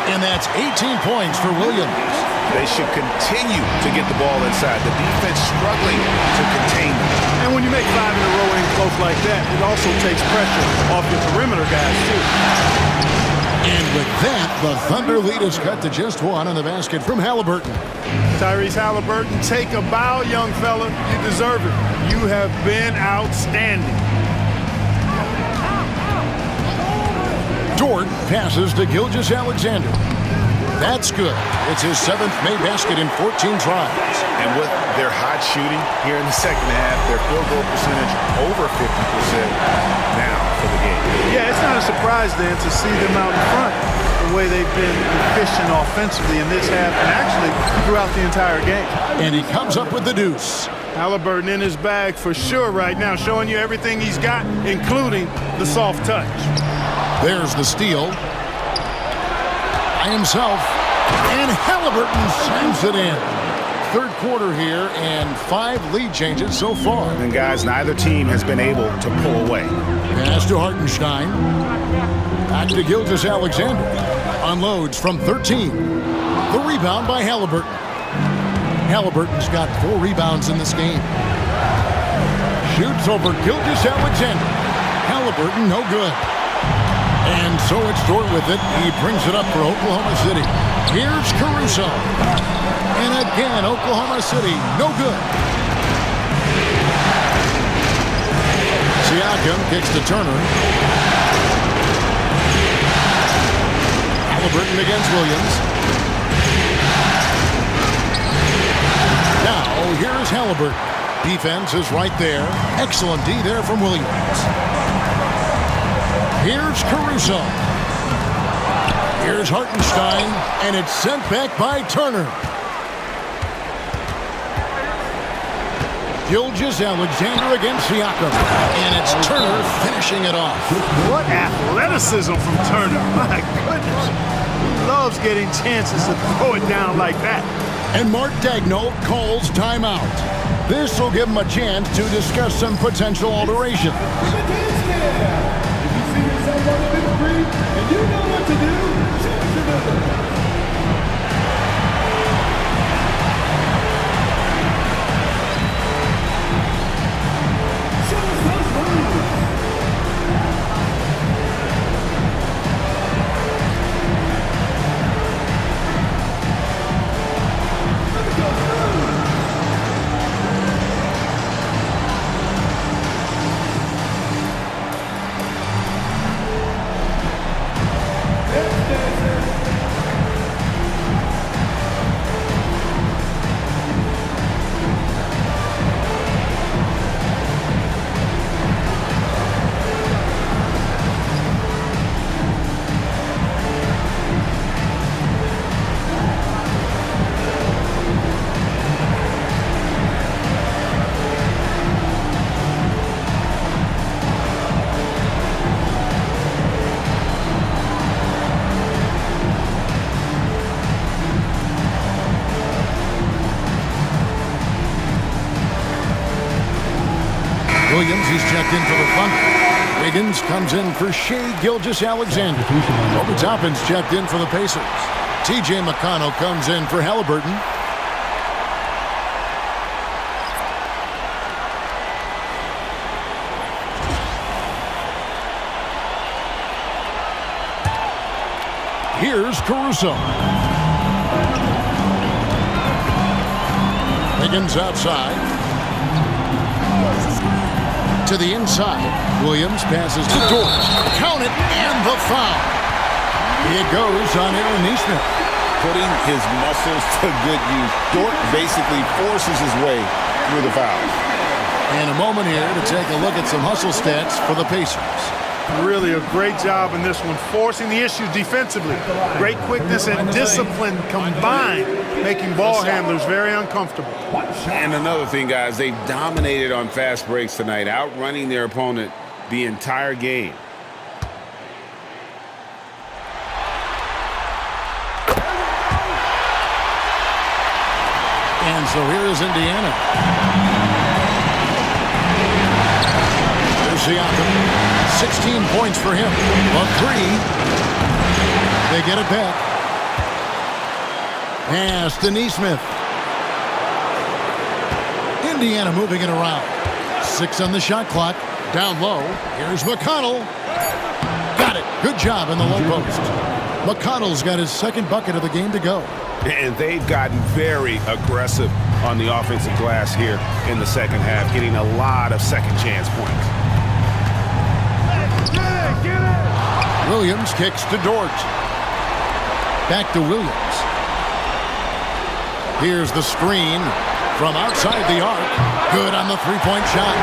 And that's 18 points for Williams. They should continue to get the ball inside. The defense struggling to contain them. And when you make 5 in a row in close like that, it also takes pressure off your perimeter guys, too. And with that, the Thunder lead is cut to just 1 on the basket from Halliburton. Tyrese Halliburton, take a bow, young fella. You deserve it. You have been outstanding. Dort passes to Gilgeous-Alexander. That's good. It's his 7th made basket in 14 tries. And with their hot shooting here in the second half, their field goal percentage over 50% now for the game. Yeah, it's not a surprise then to see them out in front the way they've been efficient offensively in this half and actually throughout the entire game. And he comes up with the deuce. Halliburton in his bag for sure right now, showing you everything he's got, including the soft touch. There's the steal. By himself. And Halliburton slams it in. Third quarter here and 5 lead changes so far. And guys, neither team has been able to pull away. Pass to Hartenstein. Back to Gilgeous-Alexander. Unloads from 13. The rebound by Halliburton. Halliburton's got 4 rebounds in this game. Shoots over Gilgeous-Alexander. Halliburton, no good. And so it's Dort with it. He brings it up for Oklahoma City. Here's Caruso. And again, Oklahoma City, no good. Siakam kicks to Turner. Halliburton against Williams. Now, here's Halliburton. Defense is right there. Excellent D there from Williams. Here's Caruso. Here's Hartenstein, and it's sent back by Turner. Gilgeous-Alexander against Siakam, and it's Turner finishing it off. What athleticism from Turner. My goodness. He loves getting chances to throw it down like that. And Mark Daigneault calls timeout. This will give him a chance to discuss some potential alterations. And you know what to do. Change the rhythm. Williams, he's checked in for the Thunder. Wiggins comes in for Shai Gilgeous-Alexander. Obi Toppin's checked in for the Pacers. T.J. McConnell comes in for Halliburton. Here's Caruso. Wiggins outside. To the inside. Williams passes to Dort. Count it, and the foul. It goes on Aaron Neesmith. Putting his muscles to good use. Dort basically forces his way through the foul. And a moment here to take a look at some hustle stats for the Pacers. Really a great job in this one, forcing the issue defensively. Great quickness and discipline combined, making ball handlers very uncomfortable. And another thing, guys, they've dominated on fast breaks tonight, outrunning their opponent the entire game. And so here is Indiana. There's Siakam. 16 points for him. A three. They get it back. Pass to Nesmith. Indiana moving it around. 6 on the shot clock. Down low. Here's McConnell. Got it. Good job in the low post. McConnell's got his second bucket of the game to go. And they've gotten very aggressive on the offensive glass here in the second half, getting a lot of second chance points. Williams kicks to Dort. Back to Williams. Here's the screen from outside the arc. Good on the three-point shot.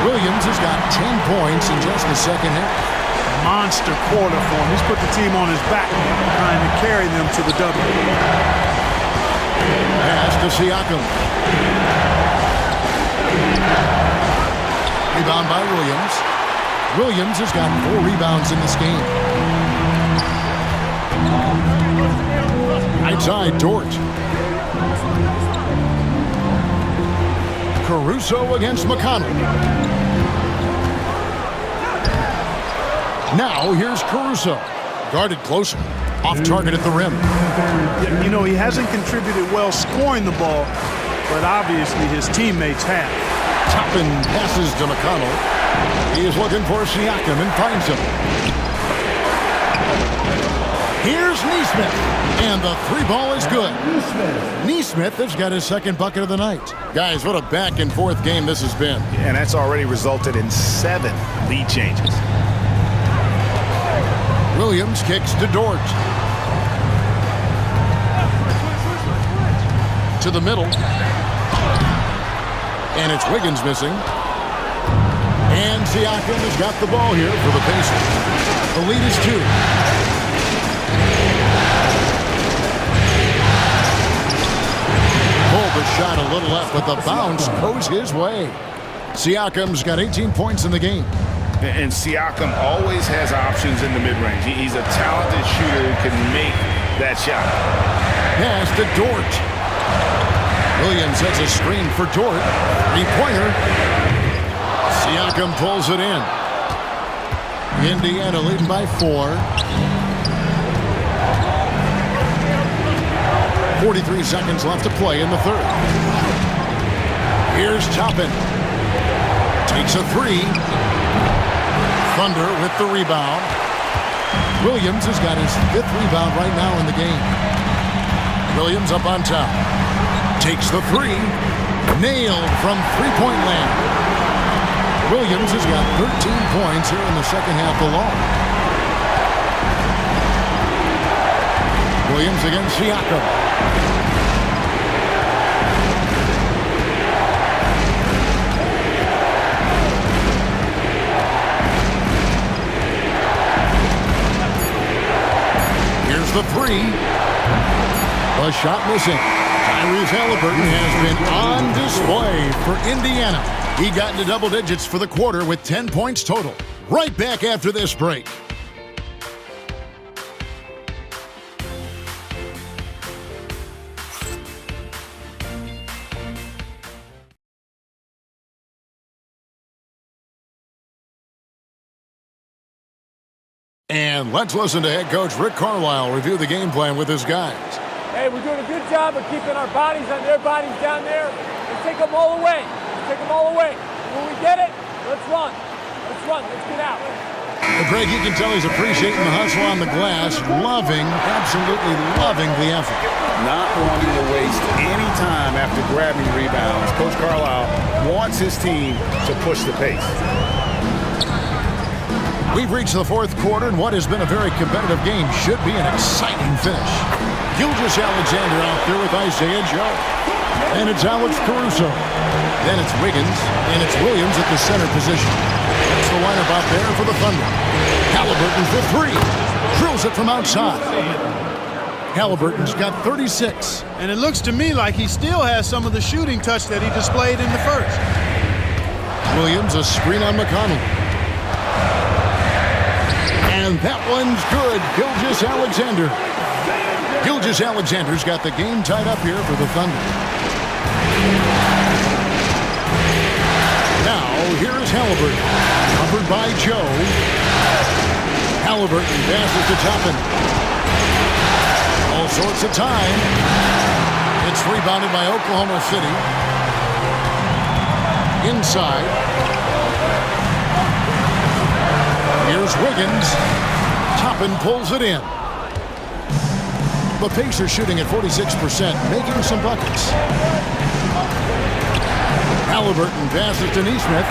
Williams has got 10 points in just the second half. Monster quarter for him. He's put the team on his back, trying to carry them to the W. Pass to Siakam. Rebound by Williams. Williams has got 4 rebounds in this game. Outside, Dort. Caruso against McConnell. Now here's Caruso. Guarded closer. Off target at the rim. You know, he hasn't contributed well scoring the ball, but obviously his teammates have. Toppin passes to McConnell. He is looking for Siakam and finds him. Here's Nesmith. And the 3-ball is good. Nesmith has got his second bucket of the night. Guys, what a back-and-forth game this has been. And that's already resulted in 7 lead changes. Williams kicks to Dort. To the middle. And it's Wiggins missing. And Siakam has got the ball here for the Pacers. The lead is 2. Pulled the shot a little left, but the bounce goes his way. Siakam's got 18 points in the game. And Siakam always has options in the mid-range. He's a talented shooter who can make that shot. Pass to Dort. Williams sets a screen for Dort. 3-pointer. Siakam pulls it in. Indiana leading by 4. 43 seconds left to play in the third. Here's Toppin. Takes a 3. Thunder with the rebound. Williams has got his 5th rebound right now in the game. Williams up on top. Takes the 3. Nailed from three-point land. Williams has got 13 points here in the second half alone. Williams against Siakam. Here's the 3. A shot missing. Tyrese Halliburton has been on display for Indiana. He got into double digits for the quarter with 10 points total. Right back after this break. And let's listen to head coach Rick Carlisle review the game plan with his guys. Hey, we're doing a good job of keeping our bodies on their bodies down there and take them all away. Take them all away. When we get it, let's run. Let's run. Let's get out. Well, Greg, you can tell he's appreciating the hustle on the glass, absolutely loving the effort. Not wanting to waste any time after grabbing rebounds. Coach Carlisle wants his team to push the pace. We've reached the fourth quarter, and what has been a very competitive game should be an exciting finish. Gilgeous Alexander out there with Isaiah Joe. And it's Alex Caruso. Then it's Wiggins, and it's Williams at the center position. That's the the lineup out there for the Thunder. Halliburton for three. Drills it from outside. Halliburton's got 36. And it looks to me like he still has some of the shooting touch that he displayed in the first. Williams, a screen on McConnell. And that one's good. Gilgeous-Alexander. Gilgeous-Alexander's got the game tied up here for the Thunder. Now, here's Halliburton. Covered by Joe. Halliburton passes to Toppin. All sorts of time. It's rebounded by Oklahoma City. Inside. Here's Wiggins. Toppin pulls it in. The Pacers shooting at 46%, making some buckets. Halliburton passes to Nesmith.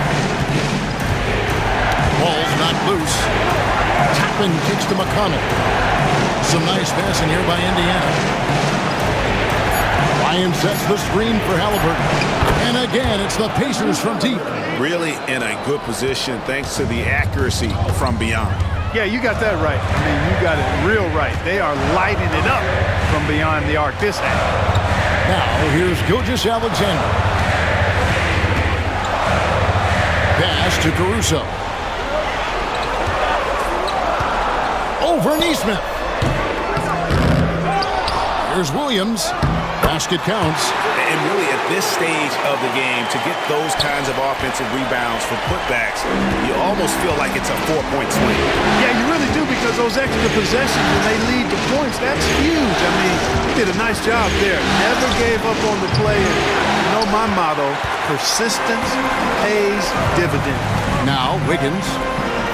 Ball's not loose. Toppin kicks to McConnell. Some nice passing here by Indiana. Ryan sets the screen for Halliburton. And again, it's the Pacers from deep. Really in a good position thanks to the accuracy from beyond. Yeah, you got that right. I mean, you got it real right. They are lighting it up from beyond the arc this half. Now, here's Gilgeous-Alexander. Pass to Caruso. Over Nesmith. Here's Williams. Basket counts. And really at this stage of the game, to get those kinds of offensive rebounds for putbacks, you almost feel like it's a 4-point swing. Yeah, you really do, because those extra possessions, when they lead to points, that's huge. I mean, he did a nice job there. Never gave up on the play. And you know my motto, persistence pays dividends. Now, Wiggins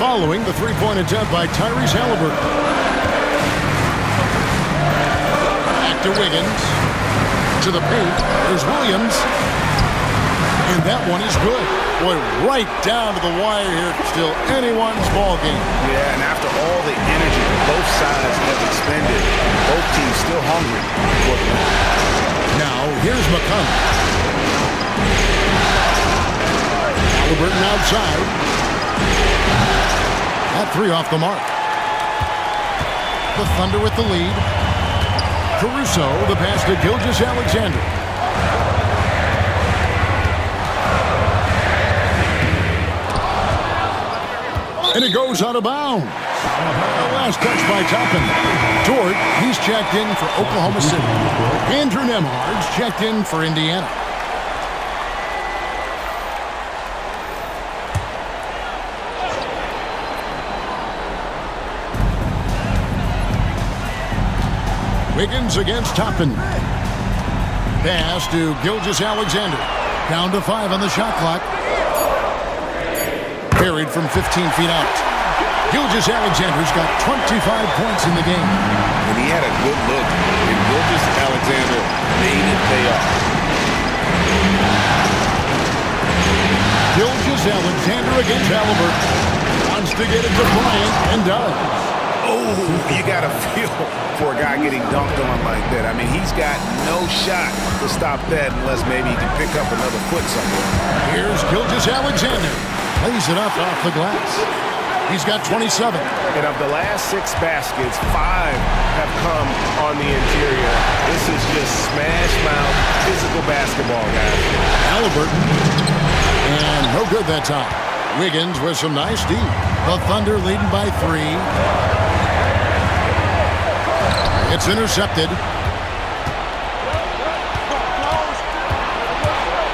following the three-point attempt by Tyrese Halliburton. Back to Wiggins. To the paint. There's Williams. And that one is good. Boy, right down to the wire here. Still anyone's ball game. Yeah, and after all the energy both sides have expended, both teams still hungry for the win. Now, here's McConnell. Halliburton outside. That three off the mark. The Thunder with the lead. Caruso, the pass to Gilgeous-Alexander. And it goes out of bounds. The last touch by Toppin. Dort, he's checked in for Oklahoma City. Andrew Nembhard's checked in for Indiana. Wiggins against Toppin. Pass to Gilgeous-Alexander. Down to 5 on the shot clock. Buried from 15 feet out. Gilgeous-Alexander's got 25 points in the game. And he had a good look, and Gilgeous-Alexander made it pay off. Gilgeous-Alexander against Halliburton. Wants to get it to Bryant and does. Oh, you got to feel for a guy getting dunked on like that. I mean, he's got no shot to stop that unless maybe he can pick up another foot somewhere. Here's Gilgeous-Alexander. Plays it up off the glass. He's got 27. And of the last 6 baskets, 5 have come on the interior. This is just smash mouth physical basketball, guys. Halliburton. And no good that time. Wiggins with some nice D. The Thunder leading by 3. It's intercepted.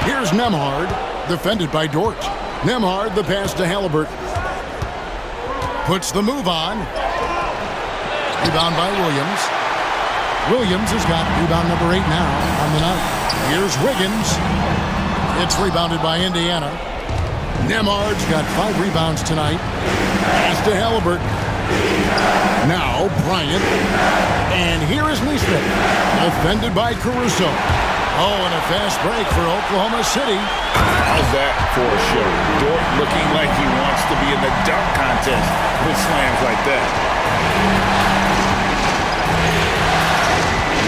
Here's Nembhard, defended by Dort. Nembhard, the pass to Halliburton. Puts the move on. Rebound by Williams. Williams has got rebound number 8 now on the night. Here's Wiggins. It's rebounded by Indiana. Nembhard's got 5 rebounds tonight. Pass to Halliburton. Now Bryant. And here is Nesmith. Defended by Caruso. Oh, and a fast break for Oklahoma City. How's that for a show? Dort looking like he wants to be in the dunk contest with slams like that.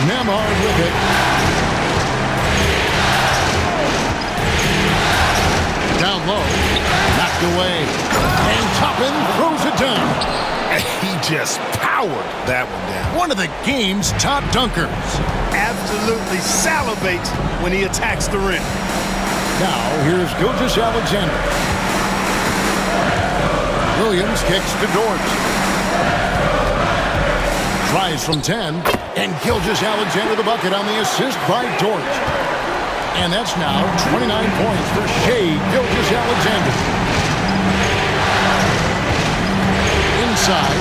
Nembhard with it. Down low. Knocked away. And Toppin throws it down. He just powered that one down. One of the game's top dunkers. Absolutely salivates when he attacks the rim. Now, here's Gilgeous-Alexander. Williams kicks to Dort. Tries from 10, and Gilgeous-Alexander the bucket on the assist by Dort. And that's now 29 points for Shai Gilgeous-Alexander. Inside.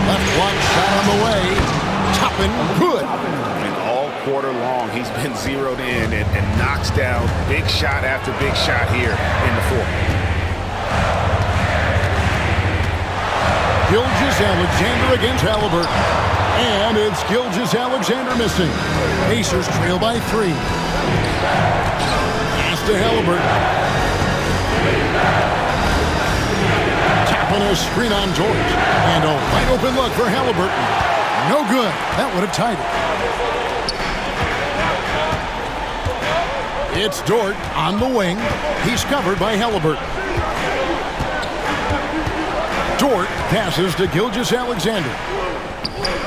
Left block shot on the way. Toppin, good. And all quarter long, he's been zeroed in and knocks down big shot after big shot here in the fourth. Gilgeous-Alexander against Halliburton. And it's Gilgeous-Alexander missing. Pacers trail by 3. Pass to Halliburton. Tapping a screen on George. And a wide open look for Halliburton. No good. That would have tied it. It's Dort on the wing. He's covered by Halliburton. Dort passes to Gilgeous-Alexander.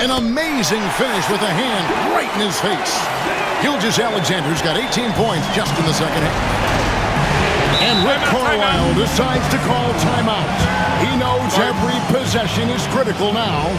An amazing finish with a hand right in his face. Gilgeous-Alexander's got 18 points just in the second half. And Rick Carlisle decides to call timeout. He knows every possession is critical now.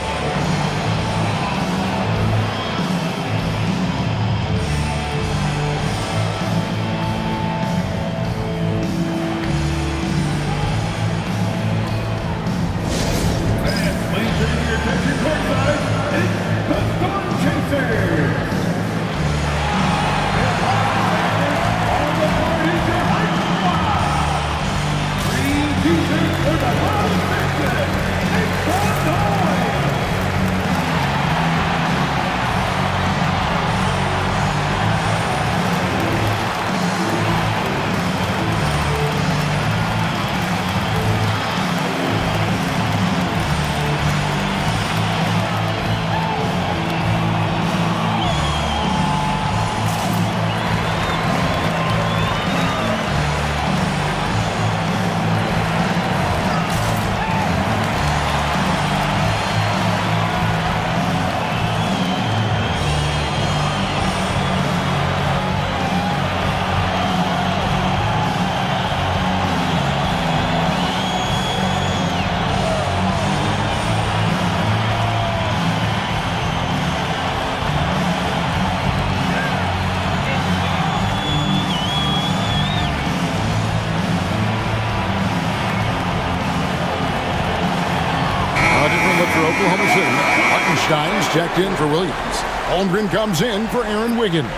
Oklahoma City. Hartenstein's checked in for Williams. Holmgren comes in for Aaron Wiggins.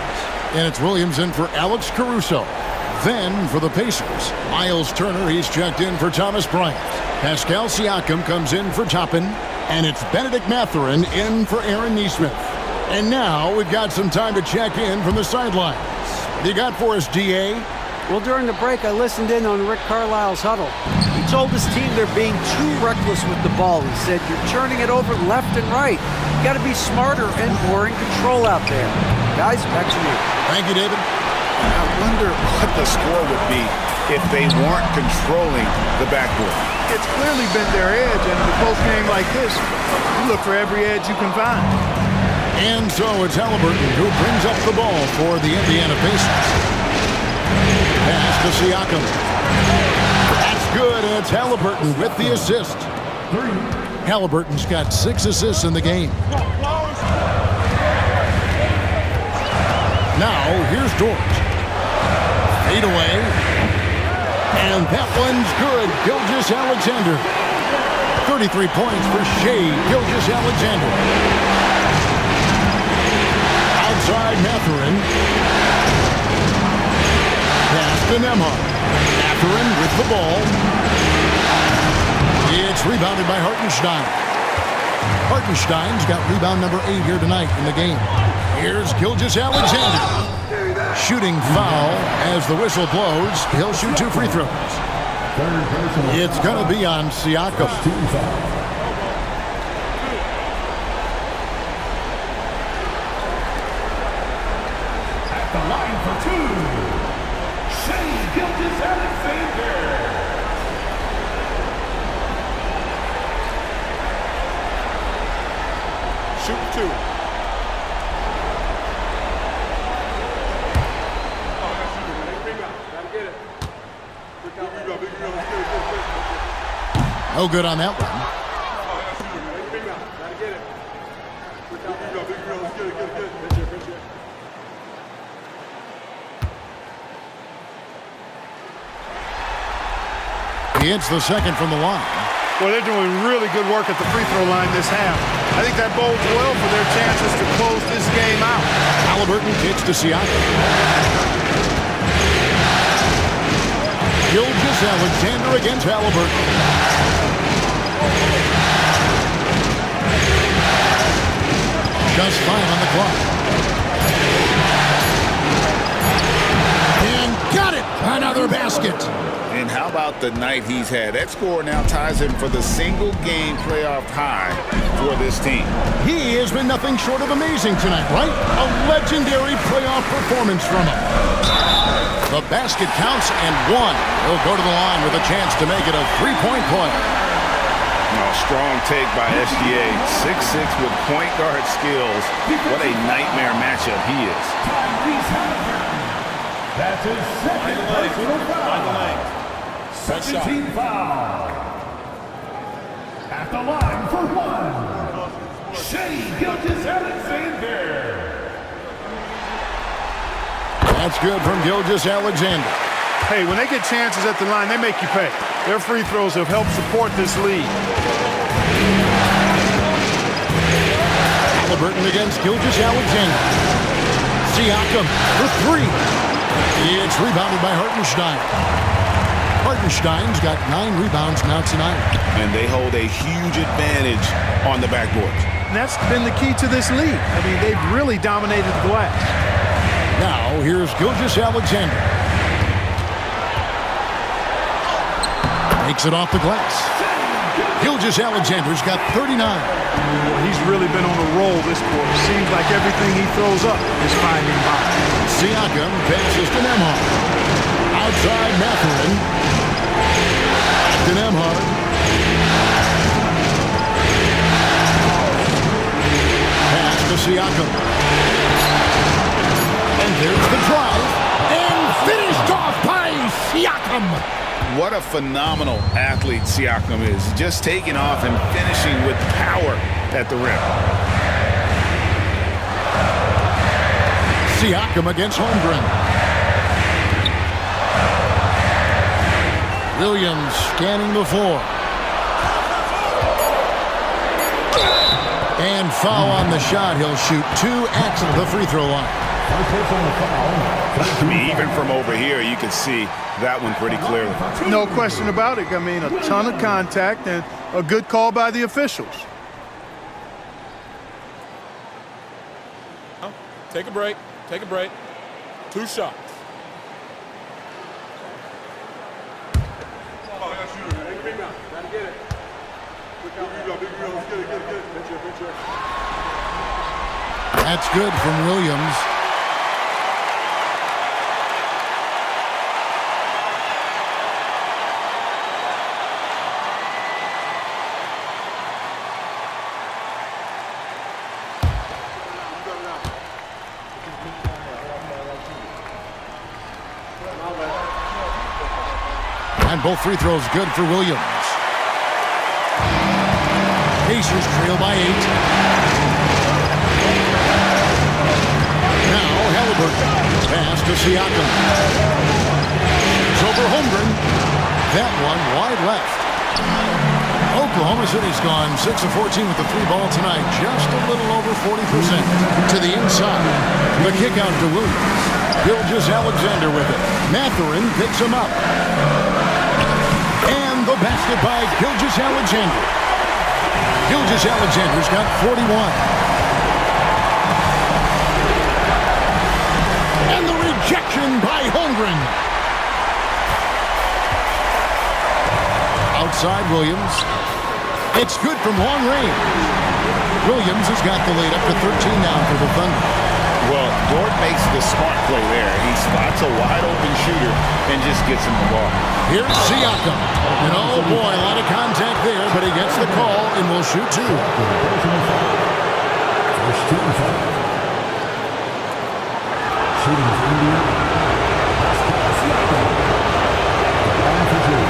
And it's Williams in for Alex Caruso. Then for the Pacers, Miles Turner, he's checked in for Thomas Bryant. Pascal Siakam comes in for Toppin. And it's Benedict Mathurin in for Aaron Nesmith. And now we've got some time to check in from the sidelines. You got for us, D.A.? Well, during the break, I listened in on Rick Carlisle's huddle. He told his team they're being too reckless with the ball. He said, you're turning it over left and right. You got to be smarter and more in control out there. Guys, back to you. Thank you, David. I wonder what the score would be if they weren't controlling the backboard. It's clearly been their edge, and in a close game like this, you look for every edge you can find. And so it's Halliburton who brings up the ball for the Indiana Pacers. Pass to Siakam. That's good, and it's Halliburton with the assist. Halliburton's got 6 assists in the game. Now, here's Dort. Fade away. And that one's good. Gilgeous-Alexander. 33 points for Shai Gilgeous-Alexander. Outside Mathurin. Pass to Nembhard. Mathurin with the ball. It's rebounded by Hartenstein. Hartenstein's got rebound number 8 here tonight in the game. Here's Gilgeous-Alexander. Shooting foul as the whistle blows. He'll shoot 2 free throws. It's going to be on Siakam. At the line for 2, Shai Gilgeous-Alexander. shoot. No good on that one. He hits the second from the line. Well, they're doing really good work at the free throw line this half. I think that bodes well for their chances to close this game out. Halliburton kicks to Siakam. Gilgeous Alexander against Halliburton. Just 5 on the clock. And got it! Another basket. And how about the night he's had? That score now ties him for the single-game playoff high for this team. He has been nothing short of amazing tonight, right? A legendary playoff performance from him. The basket counts and one. He'll go to the line with a chance to make it a three-point play. Strong take by SGA. 6'6" with point guard skills. What a nightmare matchup he is. That's his second personal foul. 17 foul. At the line for one, Shai Gilgeous-Alexander. That's good from Gilgeous-Alexander. Hey, when they get chances at the line, they make you pay. Their free throws have helped support this lead. Halliburton against Gilgeous-Alexander. Siakam for three. It's rebounded by Hartenstein. Hartenstein's got 9 rebounds now tonight. And they hold a huge advantage on the backboard. And that's been the key to this lead. I mean, they've really dominated the glass. Now, here's Gilgeous-Alexander. Makes it off the glass. Gilgeous-Alexander's got 39. He's really been on a roll this quarter. Seems like everything he throws up is finding bottom. Siakam passes to Nembhard. Outside Mathurin. To Nembhard. Pass to Siakam. And there's the drive. And finished off by Siakam. What a phenomenal athlete Siakam is. Just taking off and finishing with power at the rim. Siakam against Holmgren. Williams scanning the floor. And foul on the shot. He'll shoot 2 at the free throw line. I mean, even from over here, you can see that one pretty clearly. No question about it. I mean, a ton of contact and a good call by the officials. Take a break. Take a break. 2 shots. That's good from Williams. And both free throws good for Williams. Pacers trail by 8. Now Halliburton. Pass to Siakam. It's over Holmgren. That one wide left. Oklahoma City's gone 6 of 14 with the 3 ball tonight. Just a little over 40% to the inside. The kick out to Williams. Gilgeous-Alexander with it. Mathurin picks him up. And the basket by Gilgeous-Alexander. Gilgeous-Alexander's got 41. And the rejection by Holmgren. Outside Williams. It's good from long range. Williams has got the lead up to 13 now for the Thunder. Well, Dort makes the smart play there. He spots a wide-open shooter and just gets him the ball. Here's Siakam. And oh boy, a lot of contact there, but he gets the call and will shoot 2. shooting foul. Shooting for Indiana. Pascal Siakam. The line for two.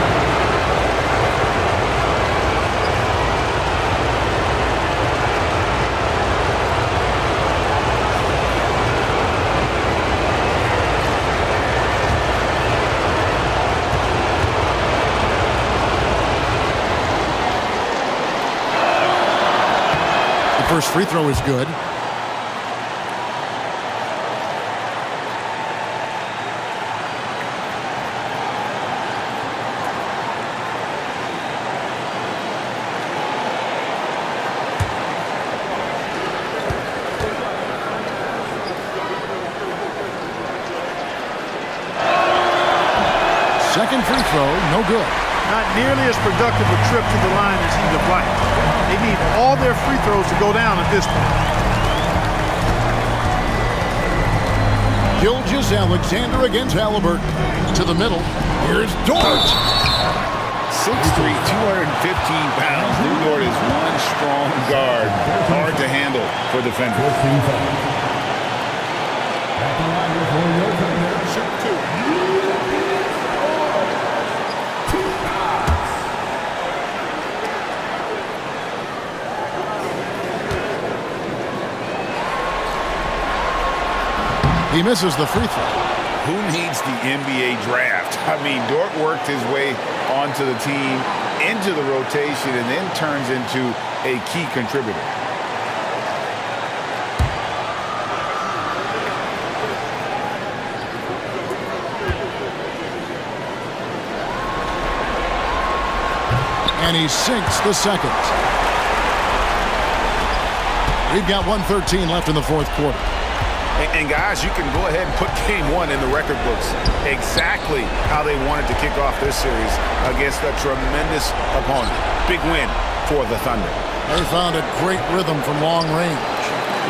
First free throw is good. Second free throw, no good. Not nearly as productive a trip to the line as he'd have liked. They need all their free throws to go down at this point. Gilgeous-Alexander against Halliburton. To the middle. Here's Dort. 6'3", 215 pounds. Lou Dort is one strong guard. Hard to handle for defenders. At the line with one opener. Shoot two. He misses the free throw. Who needs the NBA draft? I mean, Dort worked his way onto the team, into the rotation, and then turns into a key contributor. And he sinks the second. We've got 1:13 left in the fourth quarter. And guys, you can go ahead and put game one in the record books. Exactly how they wanted to kick off this series against a tremendous opponent. Big win for the Thunder. They found a great rhythm from long range.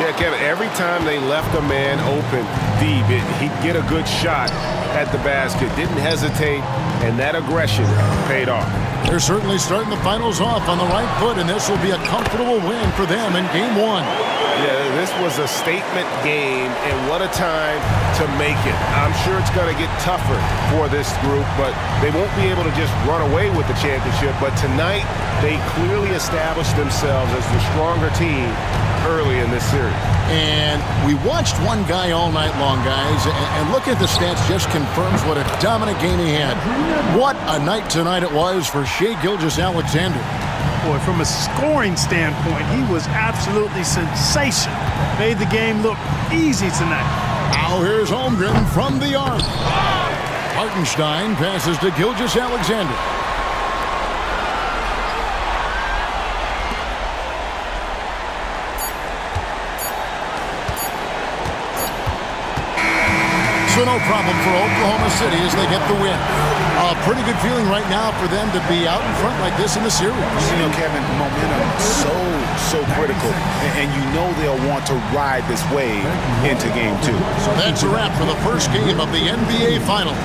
Yeah, Kevin, every time they left a man open deep, he'd get a good shot at the basket. Didn't hesitate, and that aggression paid off. They're certainly starting the finals off on the right foot, and this will be a comfortable win for them in game one. Yeah, this was a statement game, and what a time to make it. I'm sure it's going to get tougher for this group, but they won't be able to just run away with the championship. But tonight, they clearly established themselves as the stronger team early in this series. And we watched one guy all night long, guys, and look at the stats just confirms what a dominant game he had. What a night tonight it was for Shai Gilgeous-Alexander. Boy, from a scoring standpoint, he was absolutely sensational. Made the game look easy tonight. Now here's Holmgren from the arc. Hartenstein passes to Gilgeous-Alexander. So no problem for Oklahoma City as they get the win. A pretty good feeling right now for them to be out in front like this in the series. You know, Kevin, momentum so critical. And you know they'll want to ride this wave into game two. So that's a wrap for the first game of the NBA Finals.